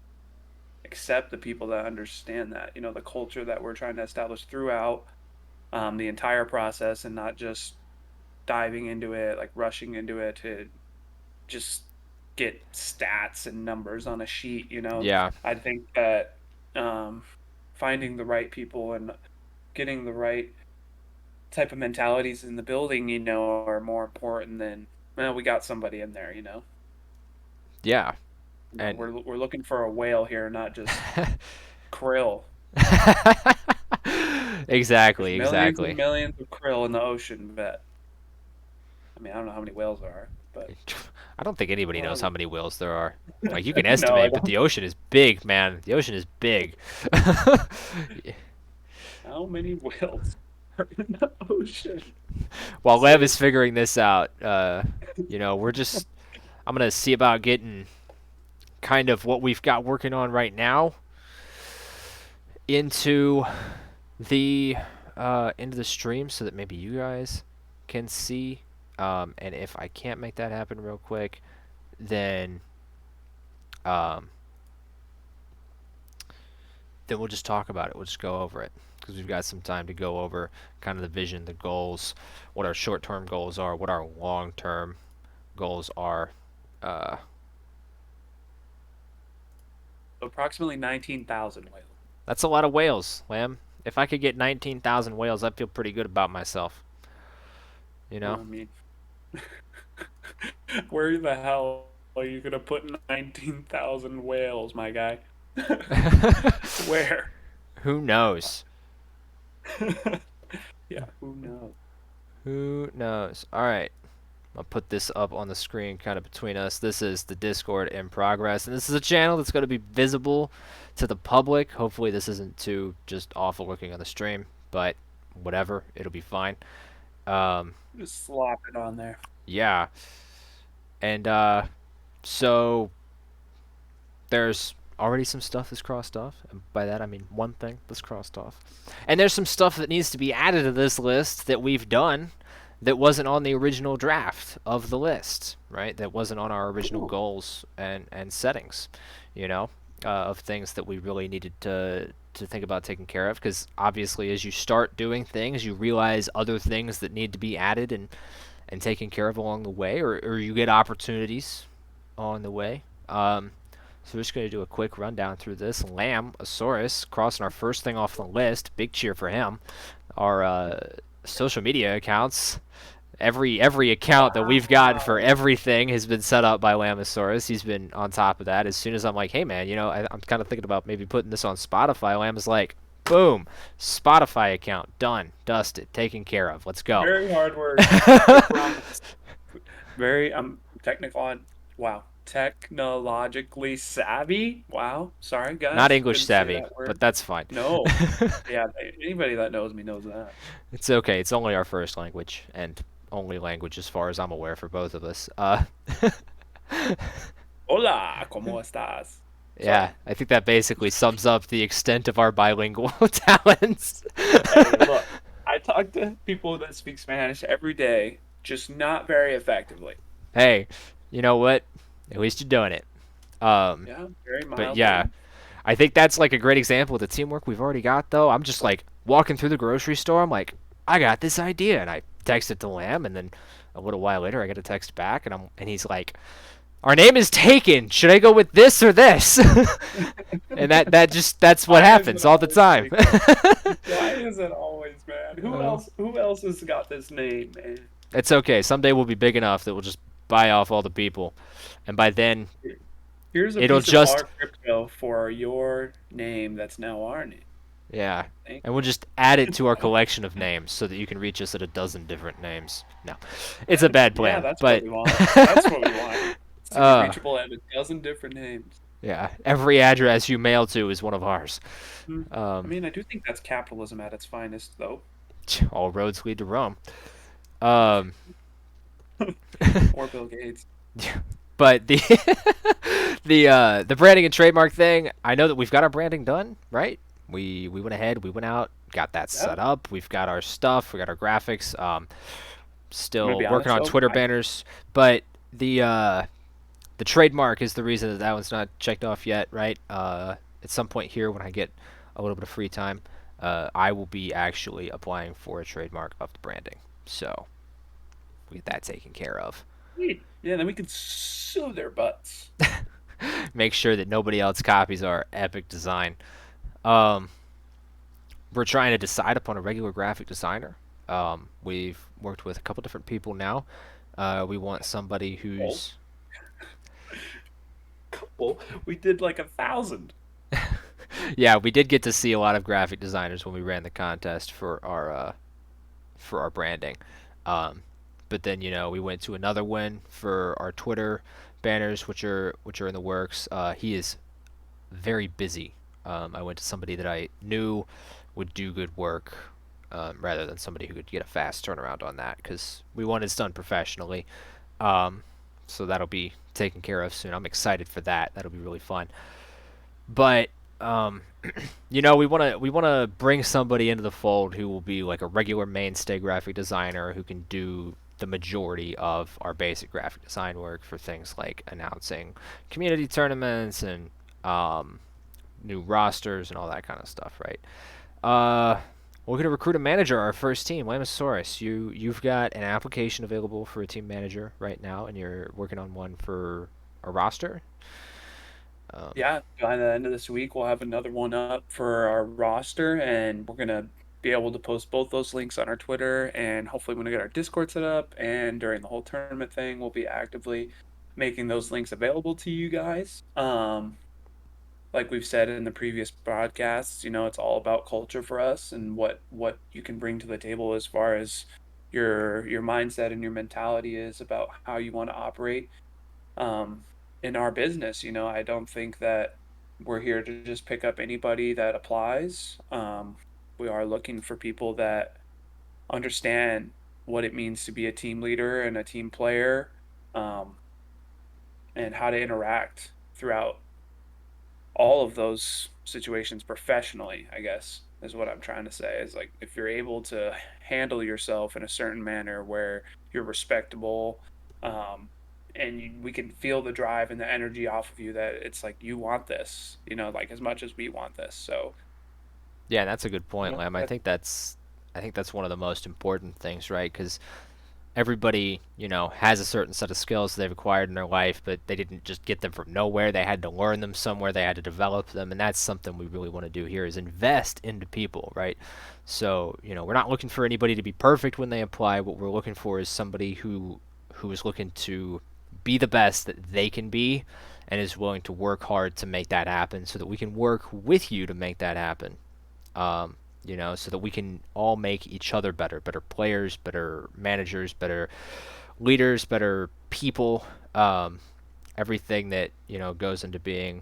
accept the people that understand that, the culture that we're trying to establish throughout the entire process and not just diving into it, like rushing into it to just get stats and numbers on a sheet. Yeah, I think that um, finding the right people and getting the right type of mentalities in the building, are more important than, well, we got somebody in there. yeah, You know, and we're looking for a whale here, not just krill. There's exactly, millions and exactly. millions of krill in the ocean, but I mean, I don't know how many whales there are, but I don't think anybody a lot knows of how many whales there are. Like you can them. No, I estimate, but don't. the ocean is big, man. The ocean is big. How many whales are in the ocean? While Lev is Sid. figuring this out, we're just I'm gonna see about getting kind of what we've got working on right now into the into the stream so that maybe you guys can see. And if I can't make that happen real quick, then um, then we'll just talk about it. We'll just go over it because we've got some time to go over kind of the vision, the goals, what our short-term goals are, what our long-term goals are. Uh, Approximately 19,000 whales. that's a lot of whales, Lamb. If I could get 19,000 whales, I'd feel pretty good about myself. You know? I mean, where the hell are you gonna put 19,000 whales, my guy? Where? Who knows? Yeah, who knows? Who knows? All right. I'll put this up on the screen kind of between us. This is the Discord in progress, and this is a channel that's going to be visible to the public. Hopefully this isn't too just awful looking on the stream, but whatever, it'll be fine. Um, Just slop it on there. yeah, and so there's already some stuff that's crossed off, and by that I mean one thing that's crossed off. And there's some stuff that needs to be added to this list that we've done that wasn't on the original draft of the list, right? That wasn't on our original Cool. goals and settings, you know, of things that we really needed to think about taking care of. Because obviously, as you start doing things, you realize other things that need to be added and taken care of along the way, or you get opportunities along the way. So we're just going to do a quick rundown through this. Lamb, Asaurus, crossing our first thing off the list. Big cheer for him. Our social media accounts. Every account that we've got for Wow. everything has been set up by Lamosaurus. He's been on top of that. As soon as I'm like, hey man, I'm kind of thinking about maybe putting this on Spotify. Lam is like, boom, Spotify account done, dusted, taken care of. Let's go. Very hard work. I promise. Very technical on wow. Technologically savvy. Wow. Sorry Not guys. English Couldn't say savvy, that but word. that's fine. No. Yeah, anybody that knows me knows that. It's okay. It's only our first language and only language as far as I'm aware for both of us. Hola, ¿cómo estás? Yeah, Sorry. I think that basically sums up the extent of our bilingual talents. Hey, look. I talk to people that speak Spanish every day, just not very effectively. Hey, you know what? At least you're doing it. Um, Yeah, very but yeah, mildly. I think that's like a great example of the teamwork we've already got. Though I'm just like walking through the grocery store. I'm like, I got this idea, and I text it to Lamb, and then a little while later, I get a text back, and he's like, "Our name is taken. Should I go with this or this?" And that's what Why is it happens all the always time. taken? Why is it always, man? Who uh, else? Who else has got this name, man? it's okay. Someday we'll be big enough that we'll just buy off all the people, and by then Here's a it'll piece of just our crypto for your name that's now our name. yeah, Thank and we'll just add it to our collection of names so that you can reach us at a dozen different names. No, it's a bad Yeah, plan, that's what but we want. That's what we want. Is to be uh, reachable at a dozen different names. yeah, every address you mail to is one of ours. Hmm. I Um, mean, I do think that's capitalism at its finest, though. all roads lead to Rome. Um, Or Bill Gates. but the the branding and trademark thing, I know that we've got our branding done, right? We went ahead, we went out, got that set Yep. up. We've got our stuff, we got our graphics. I'm gonna Still be working honest on though. Twitter banners, but the trademark is the reason that that one's not checked off yet, right? At some point here, when I get a little bit of free time, I will be actually applying for a trademark of the branding. So we get that taken care of. Sweet. Yeah, then we can sue their butts. Make sure that nobody else copies our epic design. Um, we're trying to decide upon a regular graphic designer. We've worked with a couple different people now. We want somebody Well, who's couple. We did like 1,000. yeah, we did get to see a lot of graphic designers when we ran the contest for our branding. Um, but then we went to another one for our Twitter banners, which are in the works. He is very busy. I went to somebody that I knew would do good work, rather than somebody who could get a fast turnaround on that, because we want it done professionally. Um, so that'll be taken care of soon. I'm excited for that. That'll be really fun. But um, we want to bring somebody into the fold who will be like a regular mainstay graphic designer who can do the majority of our basic graphic design work for things like announcing community tournaments and um, new rosters and all that kind of stuff, right? Uh, we're gonna recruit a manager, our first team, Lamosaurus. You've got an application available for a team manager right now, and you're working on one for a roster. Um, Yeah, by the end of this week, we'll have another one up for our roster, and we're gonna be able to post both those links on our Twitter, and hopefully, when we get our Discord set up, and during the whole tournament thing, we'll be actively making those links available to you guys. Like we've said in the previous broadcasts, it's all about culture for us and what you can bring to the table as far as your mindset and your mentality is about how you want to operate um, in our business. I don't think that we're here to just pick up anybody that applies. We are looking for people that understand what it means to be a team leader and a team player, um, and how to interact throughout all of those situations professionally, I guess, is what I'm trying to say. Is like if you're able to handle yourself in a certain manner where you're respectable, um, and we can feel the drive and the energy off of you that it's like you want this, like as much as we want this. So, yeah, that's a good point, Lam. that I think that's one of the most important things, right? Because everybody, has a certain set of skills they've acquired in their life, but they didn't just get them from nowhere. They had to learn them somewhere. They had to develop them, and that's something we really want to do here is invest into people, right? So, we're not looking for anybody to be perfect when they apply. What we're looking for is somebody who is looking to be the best that they can be and is willing to work hard to make that happen so that we can work with you to make that happen. um, so that we can all make each other better, better players, better managers, better leaders, better people. Everything that goes into being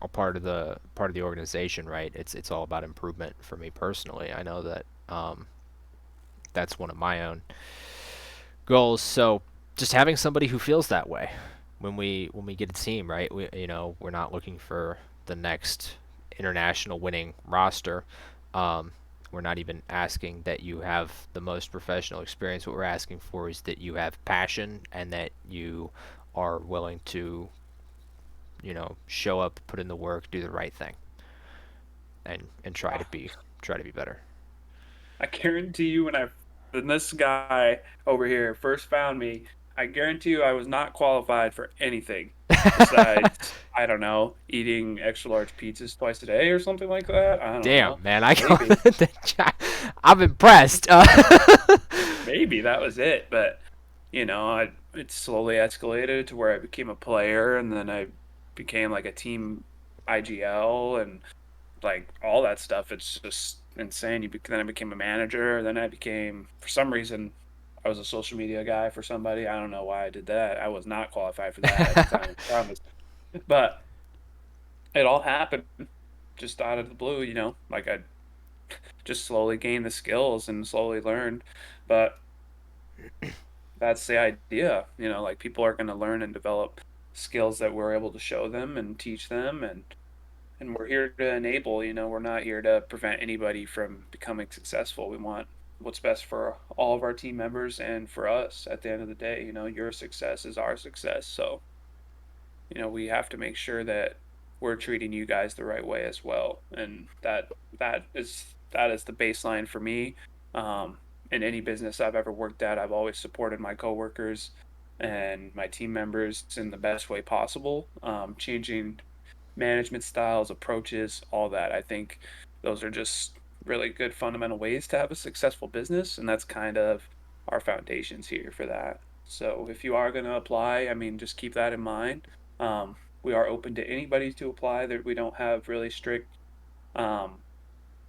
a part of the organization, right? It's all about improvement for me personally. I know that that's one of my own goals. So just having somebody who feels that way when we get a team, right? We're not looking for the next international winning roster. Um, we're not even asking that you have the most professional experience. What we're asking for is that you have passion and that you are willing to, show up, put in the work, do the right thing, and try to be better. I guarantee you when this guy over here first found me, I guarantee you I was not qualified for anything besides, I don't know, eating extra large pizzas twice a day or something like that. I don't know. Damn, man, I Maybe. I'm impressed. Maybe that was it, but it slowly escalated to where I became a player and then I became like a team IGL and like all that stuff. It's just insane. Then I became a manager. Then I became, for some reason, I was a social media guy for somebody. I don't know why I did that. I was not qualified for that at the time, I promise. But it all happened just out of the blue, like I just slowly gained the skills and slowly learned. But that's the idea, like people are going to learn and develop skills that we're able to show them and teach them, and we're here to enable. We're not here to prevent anybody from becoming successful. We want what's best for all of our team members and for us at the end of the day. Your success is our success. So we have to make sure that we're treating you guys the right way as well, and that is the baseline for me. In any business I've ever worked at, I've always supported my coworkers and my team members in the best way possible. Changing management styles, approaches, all that. I think those are just really good fundamental ways to have a successful business, and that's kind of our foundations here for that. So if you are going to apply, I mean, just keep that in mind. We are open to anybody to apply. That we don't have really strict um,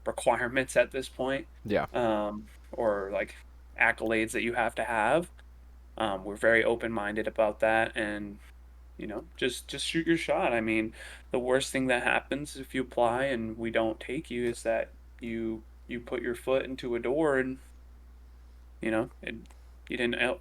requirements at this point, Yeah. or like accolades that you have to have. We're very open minded about that, and just shoot your shot. I mean, the worst thing that happens if you apply and we don't take you is that you put your foot into a door and it, you didn't. At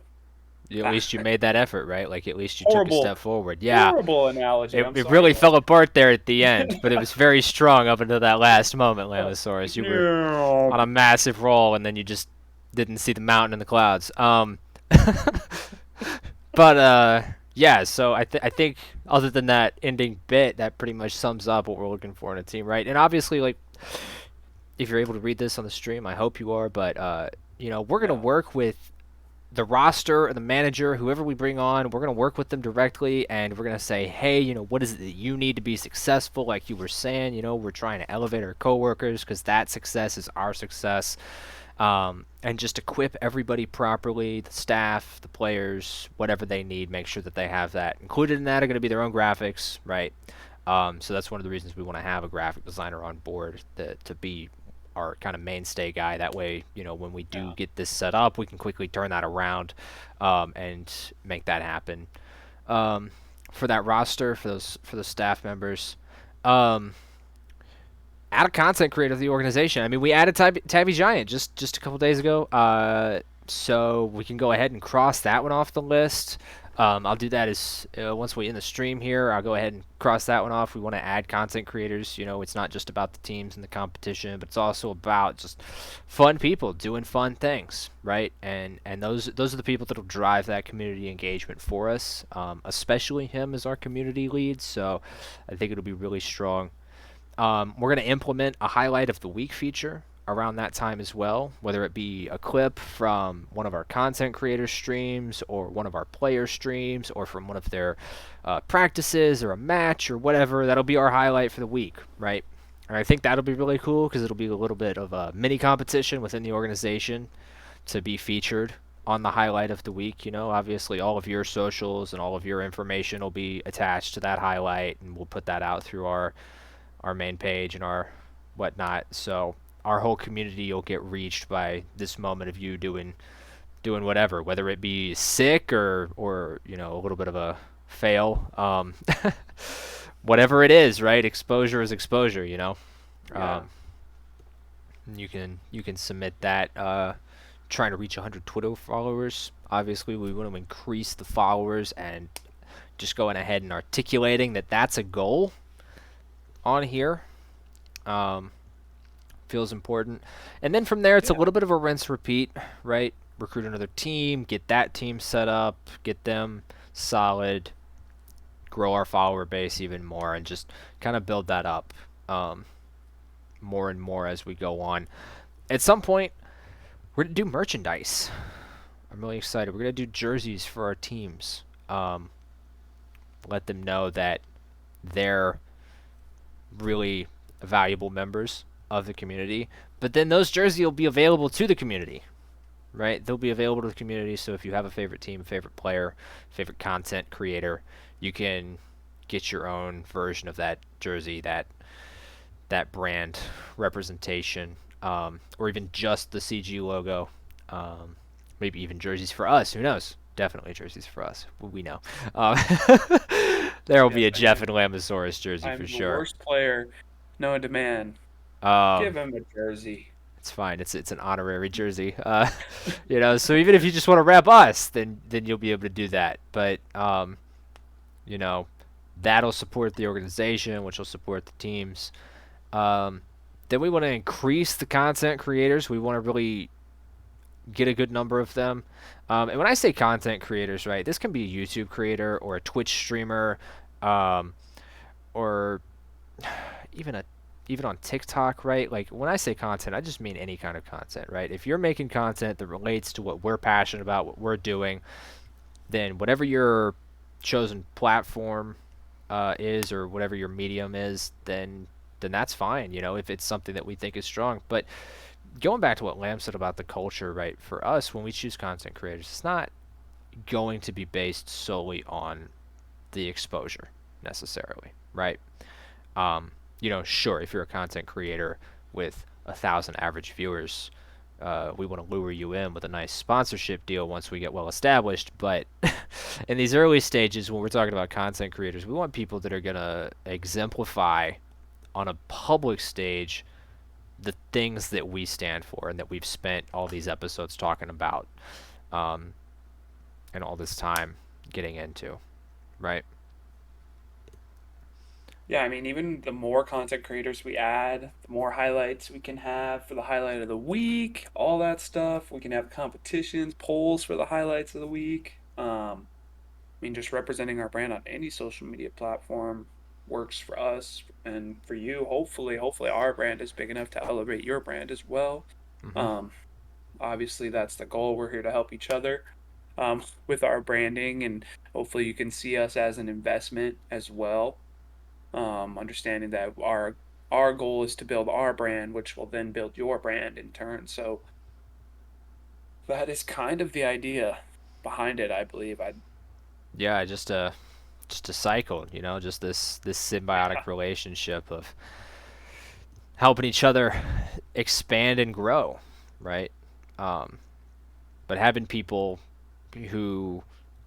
Ah, least you made that effort, right? Like at least you took a horrible, step forward. Yeah, horrible analogy. it, I'm it sorry, really man. fell apart there at the end, but it was very strong up until that last moment, Uh, Lamosaurus. You were yeah. on a massive roll, and then you just didn't see the mountain in the clouds. But yeah. So I think other than that ending bit, that pretty much sums up what we're looking for in a team, right? And obviously, like if you're able to read this on the stream, I hope you are. But we're gonna Yeah. work with the roster or the manager, whoever we bring on, we're going to work with them directly and we're going to say, hey, what is it that you need to be successful? Like you were saying, we're trying to elevate our coworkers because that success is our success. And just equip everybody properly, the staff, the players, whatever they need, make sure that they have that. Included in that are going to be their own graphics, right? So that's one of the reasons we want to have a graphic designer on board to be our kind of mainstay guy. That way, when we do Yeah. get this set up, we can quickly turn that around and make that happen. For that roster, for the staff members, um, add a content creator to the organization. I mean, we added Tabby Giant just a couple days ago, so we can go ahead and cross that one off the list. I'll do that as once we end the stream here. I'll go ahead and cross that one off. We want to add content creators. It's not just about the teams and the competition, but it's also about just fun people doing fun things, right? And those are the people that'll drive that community engagement for us. Especially him as our community lead. So I think it'll be really strong. We're going to implement a highlight of the week feature around that time as well, whether it be a clip from one of our content creator streams or one of our player streams or from one of their practices or a match or whatever. That'll be our highlight for the week, right? And I think that'll be really cool because it'll be a little bit of a mini competition within the organization to be featured on the highlight of the week. Obviously all of your socials and all of your information will be attached to that highlight, and we'll put that out through our main page and our whatnot. So our whole community will get reached by this moment of you doing whatever, whether it be sick or a little bit of a fail. Whatever it is, right? Exposure is exposure. Yeah. Um, you can submit that. Trying to reach 100 Twitter followers. Obviously, we want to increase the followers and just going ahead and articulating that that's a goal on here. Um, Feels important. And then from there, it's a Yeah. little bit of a rinse repeat, right? Recruit another team, get that team set up, get them solid, grow our follower base even more, and just kind of build that up more and more as we go on. At some point, we're going to do merchandise. I'm really excited. We're going to do jerseys for our teams. Let them know that they're really valuable members of the community. But then those jerseys will be available to the community, right? They'll be available to the community. So if you have a favorite team, favorite player, favorite content creator, you can get your own version of that jersey, that brand representation, or even just the CG logo. Maybe even jerseys for us. Who knows? Definitely jerseys for us. We know. Um, there will Yes, be a I Jeff do. and Lamosaurus jersey for I'm the sure. worst player known to man. Um, Give him a jersey. it's fine. It's an honorary jersey. So even if you just want to rep us, then you'll be able to do that. But you know, that'll support the organization, which will support the teams. Um, then we want to increase the content creators. We want to really get a good number of them. And when I say content creators, right, this can be a YouTube creator or a Twitch streamer, um, or even a even on TikTok, right? Like when I say content, I just mean any kind of content, right? If you're making content that relates to what we're passionate about, what we're doing, then whatever your chosen platform is or whatever your medium is, then that's fine. If it's something that we think is strong. But going back to what Lamb said about the culture, right? For us, when we choose content creators, it's not going to be based solely on the exposure necessarily, right? Um, sure, if you're a content creator with 1,000 average viewers, we want to lure you in with a nice sponsorship deal once we get well established. But in these early stages, when we're talking about content creators, we want people that are going to exemplify on a public stage the things that we stand for and that we've spent all these episodes talking about, um, and all this time getting into, right? Yeah, I mean, even the more content creators we add, the more highlights we can have for the highlight of the week, all that stuff. We can have competitions, polls for the highlights of the week. I mean, just representing our brand on any social media platform works for us and for you. Hopefully our brand is big enough to elevate your brand as well. Hmm. Um, Obviously, that's the goal. We're here to help each other with our branding, and hopefully, you can see us as an investment as well. Understanding that our goal is to build our brand, which will then build your brand in turn. So that is kind of the idea behind it, I believe. I Yeah, just a cycle, you know, just this symbiotic Yeah, relationship of helping each other expand and grow, right? Um, but having people who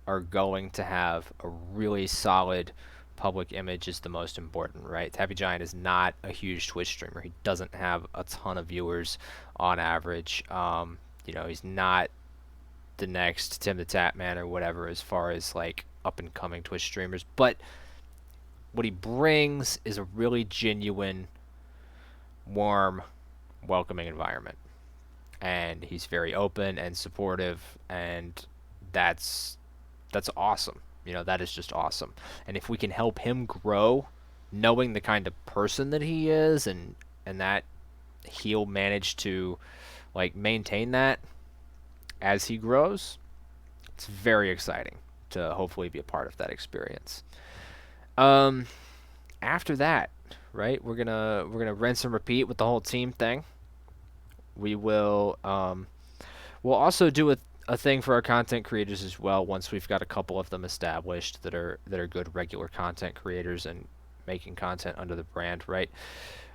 are going to have a really solid public image is the most important, right? Happy Giant is not a huge Twitch streamer. He doesn't have a ton of viewers on average. You know, he's not the next Tim the Tap Man or whatever as far as like up and coming Twitch streamers, but what he brings is a really genuine, warm, welcoming environment. And he's very open and supportive, and that's that's awesome. You know, that is just awesome. And if we can help him grow, knowing the kind of person that he is, and that he'll manage to like maintain that as he grows, it's very exciting to hopefully be a part of that experience. Um, After that, right, we're gonna rinse and repeat with the whole team thing. We will we'll also do a thing for our content creators as well once we've got a couple of them established that are good regular content creators and making content under the brand, right?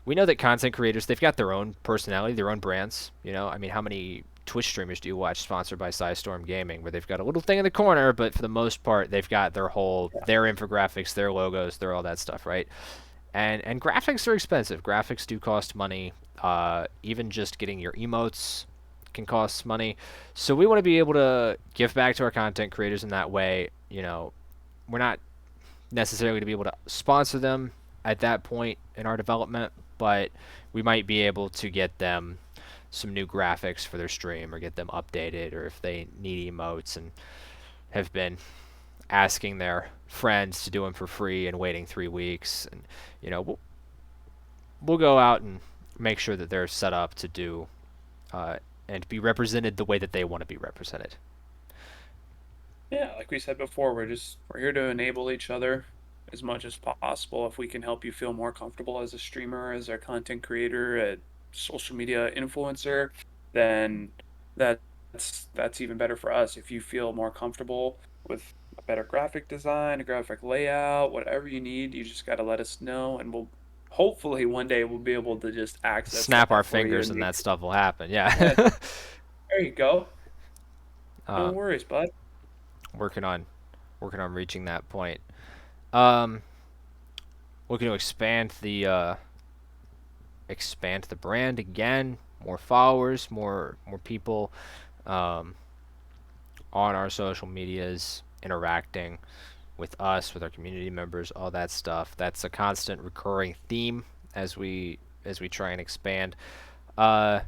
We know that content creators, they've got their own personality, their own brands. You know, I mean, how many Twitch streamers do you watch sponsored by Storm Gaming, where they've got a little thing in the corner, but for the most part, they've got their infographics, their logos, their all that stuff, right? And graphics are expensive. Graphics do cost money. Even just getting your emotes can cost money. So we want to be able to give back to our content creators in that way. You know, we're not necessarily to be able to sponsor them at that point in our development, but we might be able to get them some new graphics for their stream or get them updated, or if they need emotes and have been asking their friends to do them for free and waiting 3 weeks, and you know we'll go out and make sure that they're set up to do uh, and be represented the way that they want to be represented. yeah, like we said before, we're here to enable each other as much as possible. If we can help you feel more comfortable as a streamer, as a content creator, a social media influencer, then that's even better for us. If you feel more comfortable with a better graphic design, a graphic layout, whatever you need, you just got to let us know, and we'll hopefully one day we'll be able to just access Snap our that for you fingers and and make that sure. stuff will happen. Yeah, Yeah. there you go. No um, worries, bud. working on reaching that point. Um, Looking to expand the brand again. More followers, more people um, on our social medias interacting with us, with our community members, all that stuff. That's a constant recurring theme as we try and expand. Uh,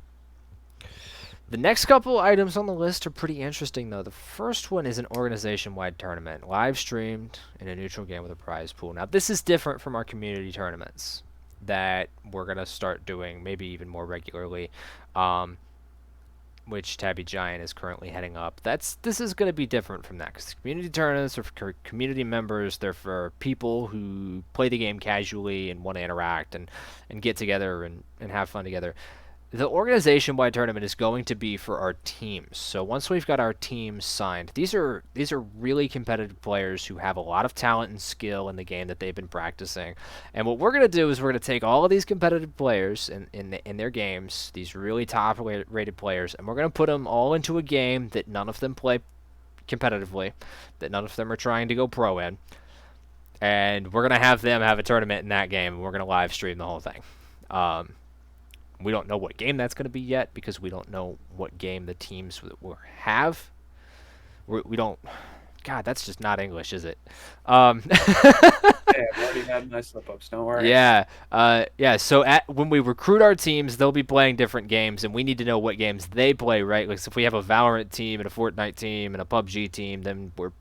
the next couple items on the list are pretty interesting, though. The first one is an organization-wide tournament, live streamed in a neutral game with a prize pool. Now, this is different from our community tournaments that we're gonna start doing, maybe even more regularly. Um, which Tabby Giant is currently heading up. This is going to be different from that because community tournaments are for community members. They're for people who play the game casually and want to interact and get together and have fun together. The organization-wide tournament is going to be for our teams. So once we've got our teams signed, these are really competitive players who have a lot of talent and skill in the game that they've been practicing. And what we're going to do is we're going to take all of these competitive players in their games, these really top-rated players, and we're going to put them all into a game that none of them play competitively, that none of them are trying to go pro in, and we're going to have them have a tournament in that game, and we're going to live stream the whole thing. Um, we don't know what game that's going to be yet because we don't know what game the teams will have. We don't God, that's just not English, is it? Um, Hey, I've already had my slip ups. Don't worry. yeah, yeah. So when we recruit our teams, they'll be playing different games, and we need to know what games they play, right? Like, so if we have a Valorant team and a Fortnite team and a PUBG team, then we're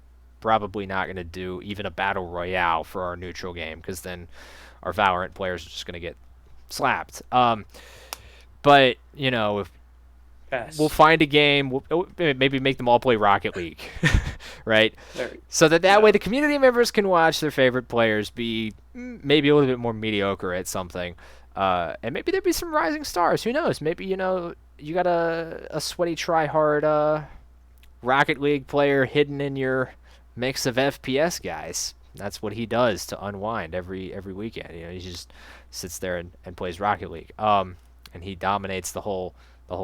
probably not going to do even a battle royale for our neutral game, because then our Valorant players are just going to get slapped. But if we'll Yes. find a game, maybe make them all play Rocket League, right? There. So that way Yeah. the community members can watch their favorite players be maybe a little bit more mediocre at something, and maybe there'd be some rising stars. Who knows? Maybe you got a sweaty try hard Rocket League player hidden in your mix of FPS guys. That's what he does to unwind every weekend. He just sits there and plays Rocket League. And he dominates the whole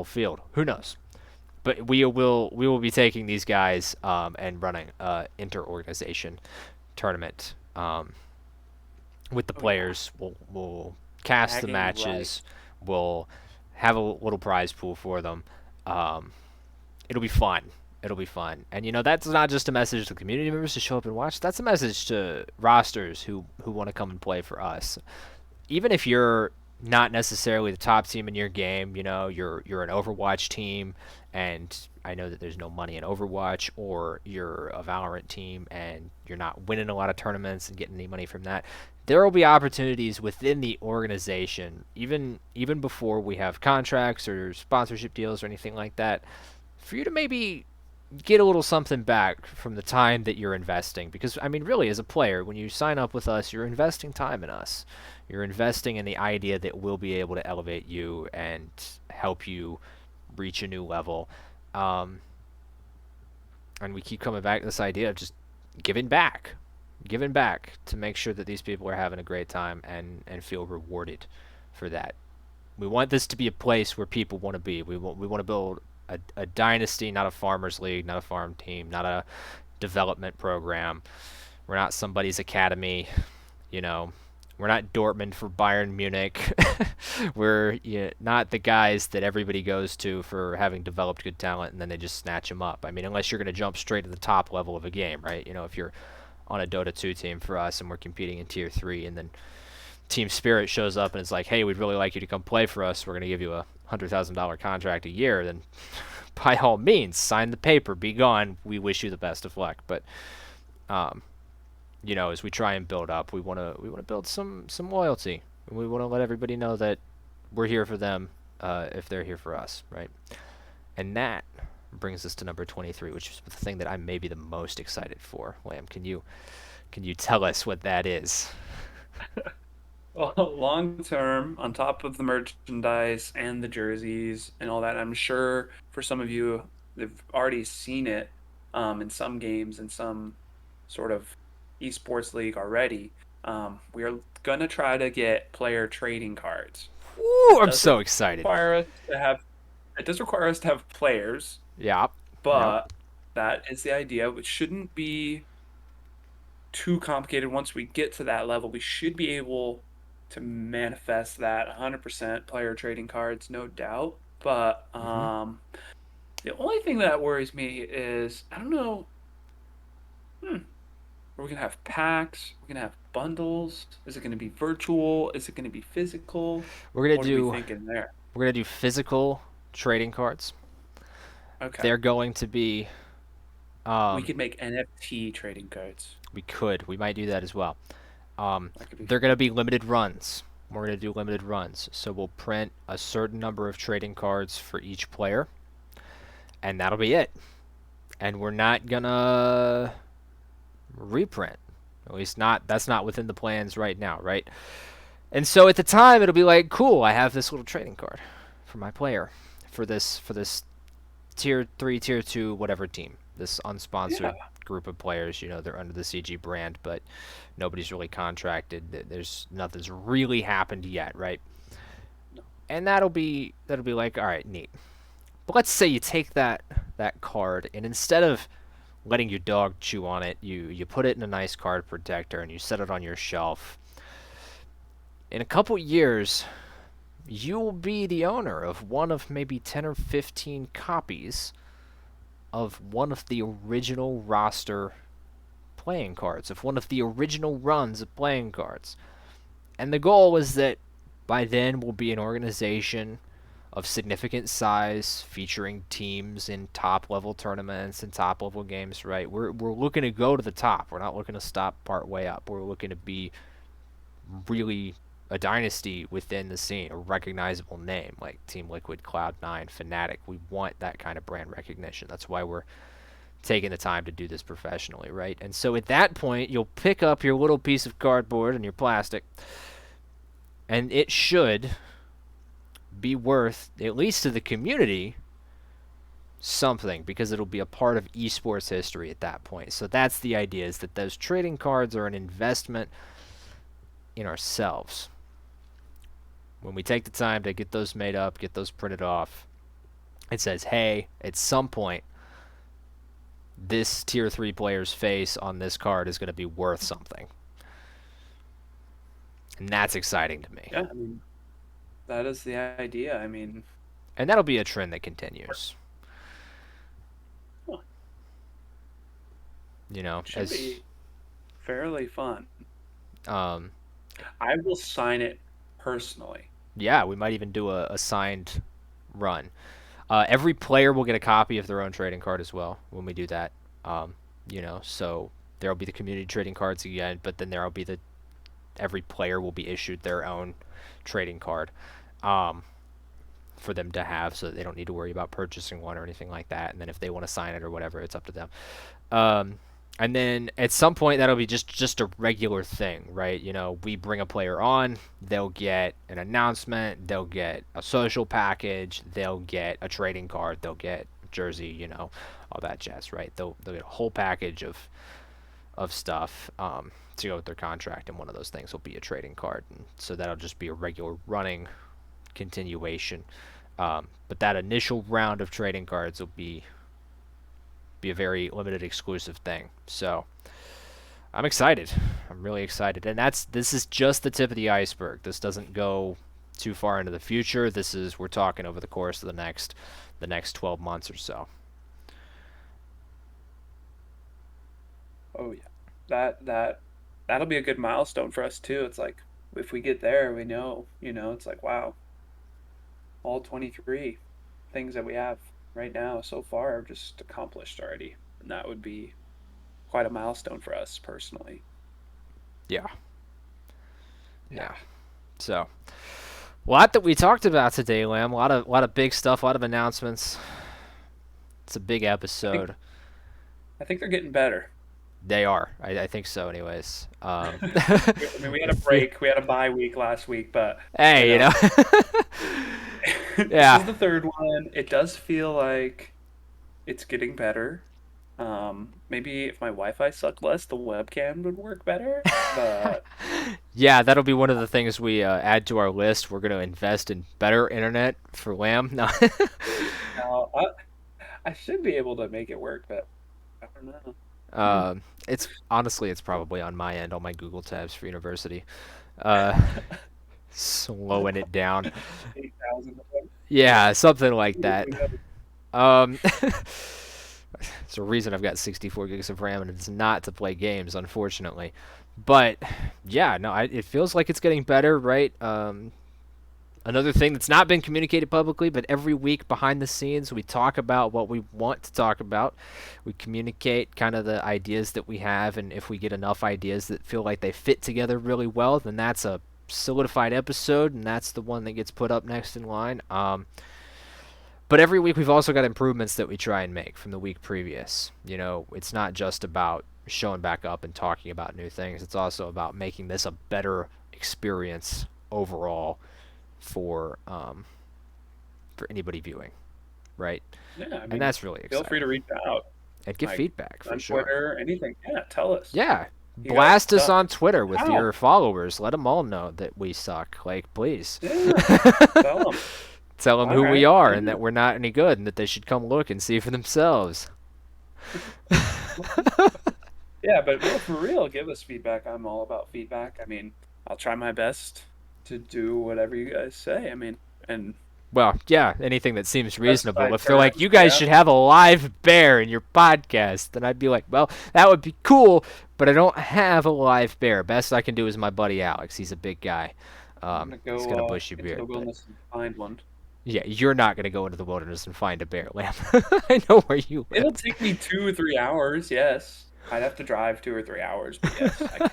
field. Who knows? But we will be taking these guys and running inter-organization tournament with the Oh yeah. players. We'll cast the Bragging matches. rights. We'll have a little prize pool for them. Um, it'll be fun. It'll be fun. And that's not just a message to community members to show up and watch. That's a message to rosters who want to come and play for us. Even if you're not necessarily the top team in your game, you're an Overwatch team, and I know that there's no money in Overwatch, or you're a Valorant team and you're not winning a lot of tournaments and getting any money from that. There will be opportunities within the organization, even before we have contracts or sponsorship deals or anything like that, for you to maybe get a little something back from the time that you're investing. Because, I mean, really, as a player, when you sign up with us, you're investing time in us. You're investing in the idea that we'll be able to elevate you and help you reach a new level. Um, and we keep coming back to this idea of just giving back to make sure that these people are having a great time and feel rewarded for that. We want this to be a place where people want to be. We want to build a dynasty, not a farmers league, not a farm team, not a development program. We're not somebody's academy. You know, we're not Dortmund for Bayern Munich. We're not the guys that everybody goes to for having developed good talent and then they just snatch them up. I mean, unless you're going to jump straight to the top level of a game, right? If you're on a Dota 2 team for us and we're competing in Tier 3, and then Team Spirit shows up and it's like, hey, we'd really like you to come play for us. We're going to give you a $100,000 contract a year. Then, by all means, sign the paper, be gone. We wish you the best of luck. But, um, as we try and build up, we want to build some loyalty. We want to let everybody know that we're here for them if they're here for us, right? And that brings us to number 23, which is the thing that I'm maybe the most excited for. Lamb, can you tell us what that is? Well, long term, on top of the merchandise and the jerseys and all that, I'm sure for some of you, they've already seen it in some games in some sort of esports league already. We are gonna try to get player trading cards. Ooh, That I'm does so excited. require us to have it does require us to have players, Yep. Yep. but that is the idea. It shouldn't be too complicated. Once we get to that level, we should be able to manifest that 100% player trading cards, no doubt. But Mhm. the only thing that worries me is I don't know. Hmm, are we gonna have packs? We're gonna have bundles. Is it gonna be virtual? Is it gonna be physical? We're gonna What are we do thinking there? we're gonna do physical trading cards. Okay, They're going to be we um could make NFT trading cards. we might do that as well. That could be They're gonna fun. be limited runs. We're gonna do limited runs. So we'll print a certain number of trading cards for each player, and that'll be it. And we're not gonna reprint. At least not that's not within the plans right now, right? And so at the time it'll be like, cool, I have this little trading card for my player for this tier 3, tier 2 whatever team. This Yeah. unsponsored group of players, they're under the CG brand, but nobody's really contracted. There's nothing's really happened yet, right? No. And that'll be like, all right, neat. But let's say you take that card and instead of letting your dog chew on it, you put it in a nice card protector and you set it on your shelf. In a couple years, you'll be the owner of one of maybe 10 or 15 copies of one of the original roster playing cards, of one of the original runs of playing cards. And the goal is that by then we'll be an organization of significant size, featuring teams in top level tournaments and top level games. Right? We're looking to go to the top. We're not looking to stop part way up. We're looking to be really a dynasty within the scene, a recognizable name like Team Liquid, Cloud9, Fnatic. We want that kind of brand recognition. That's why we're taking the time to do this professionally, right? And so at that point, you'll pick up your little piece of cardboard and your plastic, and it should be worth, at least to the community, something, because it'll be a part of esports history at that point. So that's the idea, is that those trading cards are an investment in ourselves. When we take the time to get those made up, get those printed off, it says, hey, at some point, this tier 3 player's face on this card is going to be worth something. And that's exciting to me. Yeah, I mean, that is the idea. I mean, And that'll be a trend that continues. huh, You know, should as be fairly fun. um, I will sign it personally. yeah, we might even do a signed run. Every player will get a copy of their own trading card as well when we do that. Um, so there'll be the community trading cards again, but then there'll be every player will be issued their own trading card um, for them to have, so that they don't need to worry about purchasing one or anything like that. And then if they want to sign it or whatever, it's up to them. Um, and then at some point that'll be just a regular thing, right? We bring a player on, they'll get an announcement, they'll get a social package, they'll get a trading card, they'll get a jersey, all that jazz, right? They'll get a whole package of stuff to go with their contract, and one of those things will be a trading card. And so that'll just be a regular running continuation. But that initial round of trading cards will be a very limited exclusive thing. So I'm excited. I'm really excited. And this is just the tip of the iceberg. This doesn't go too far into the future. We're talking over the course of the next 12 months or so. Oh yeah, that'll be a good milestone for us too. It's like if we get there, we know, it's like wow, all 23 things that we have right now so far are just accomplished already, and that would be quite a milestone for us personally. Yeah. Yeah, Yeah. So, a lot that we talked about today, Lamb. A lot of big stuff, a lot of announcements. It's a big I think episode. I think they're getting better. They are. I think so, anyways. I mean, we had a break, we had a bye week last week, but you Hey, know, this is yeah. the third one. It does feel like it's getting better. Maybe if my Wi-Fi sucked less, the webcam would work better. But Yeah, that'll be one of the things we add to our list. We're going to invest in better internet for Lamb. No. now I should be able to make it work, but I don't know. Hmm. It's probably on my end, on my Google tabs for university. Uh, Slowing it down. 8,000. Yeah, something like that. Who knows? Um, it's a reason I've got 64 gigs of RAM, and it's not to play games, unfortunately. But yeah, no, it feels like it's getting better, right? Another thing that's not been communicated publicly, but every week behind the scenes, we talk about what we want to talk about. We communicate kind of the ideas that we have, and if we get enough ideas that feel like they fit together really well, then that's a solidified episode, and that's the one that gets put up next in line. But every week we've also got improvements that we try and make from the week previous. It's not just about showing back up and talking about new things. It's also about making this a better experience overall for anybody viewing, right? Yeah, I And mean, that's really feel free exciting. to reach out, And give like feedback for on sure. Twitter, anything. Yeah, tell us. Yeah, You guys blast us suck. on Twitter with How? your followers. Let them all know that we suck. Like, please. Yeah, tell them. Tell them All who we right. are Yeah. and that we're not any good and that they should come look and see for themselves. Yeah, but no, for real, give us feedback. I'm all about feedback. I mean, I'll try my best to do whatever you guys say. I mean, and Well, yeah, anything that seems reasonable. specified If they're like, terms. you guys Yeah. should have a live bear in your podcast, then I'd be like, well, that would be cool, but I don't have a live bear. Best I can do is my buddy Alex. He's a big guy. I'm gonna He's got a go bushy into the beard, but wilderness and find one. yeah, you're not gonna go into the wilderness and find a bear, lamb. I know where you live. It'll take me 2 or 3 hours. Yes, I'd have to drive 2 or 3 hours, but yes, I can.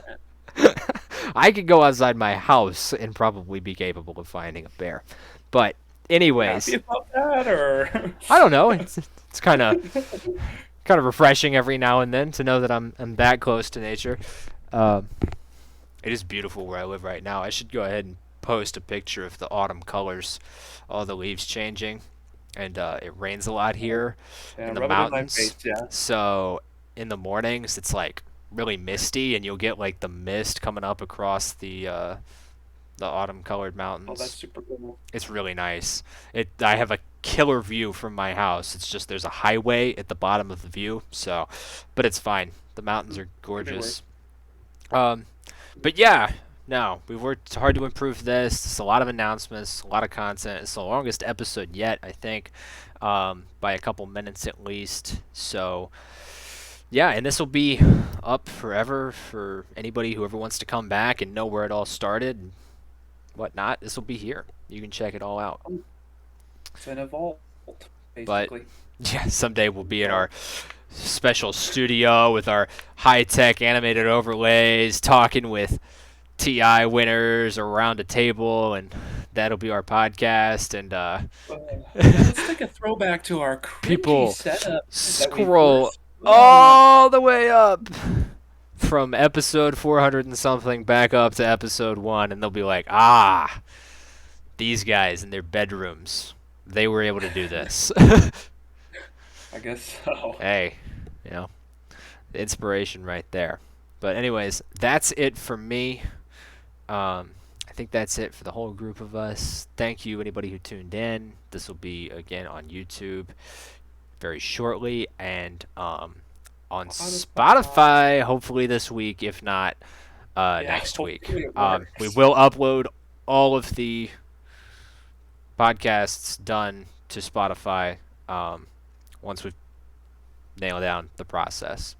I could go outside my house and probably be capable of finding a bear. But You happy anyways, about that, or I don't know. It's kind of refreshing every now and then to know that I'm that close to nature. Um, it is beautiful where I live right now. I should go ahead and post a picture of the autumn colors, all the leaves changing, and it rains a lot here yeah, in the rub it in my mountains. face. Yeah. So in the mornings it's like really misty, and you'll get like the mist coming up across the autumn colored Oh, that's mountains. super cool. It's really nice. I have a killer view from my house. It's just there's a highway at the bottom of the view, so but it's fine. The mountains are Could be worse. gorgeous. Um, but yeah, no, we've worked hard to improve this. It's a lot of announcements, a lot of content. It's the longest episode yet, I think, by a couple minutes at least. So yeah, and this will be up forever for anybody who ever wants to come back and know where it all started and whatnot. This will be here. You can check it all out. It's in a vault, But basically. yeah, someday we'll be in Vault. our special studio with our high-tech animated overlays, talking with TI winners around a table, and that'll be our podcast. And Yeah, let's take a throwback to our cringy people setup that we scroll first put on. all the way up from episode 400 and something back up to episode 1, and they'll be like, ah, these guys in their bedrooms, they were able to do this. I guess so. Hey, you know, the inspiration right there. But anyways, that's it for me. I think that's it for the whole group of us. Thank you, anybody who tuned in. This will be again on YouTube very shortly, and on Spotify. Spotify hopefully this week, if not Yeah, next week. hopefully it We works. will upload all of the podcasts done to Spotify once we've nailed down the process.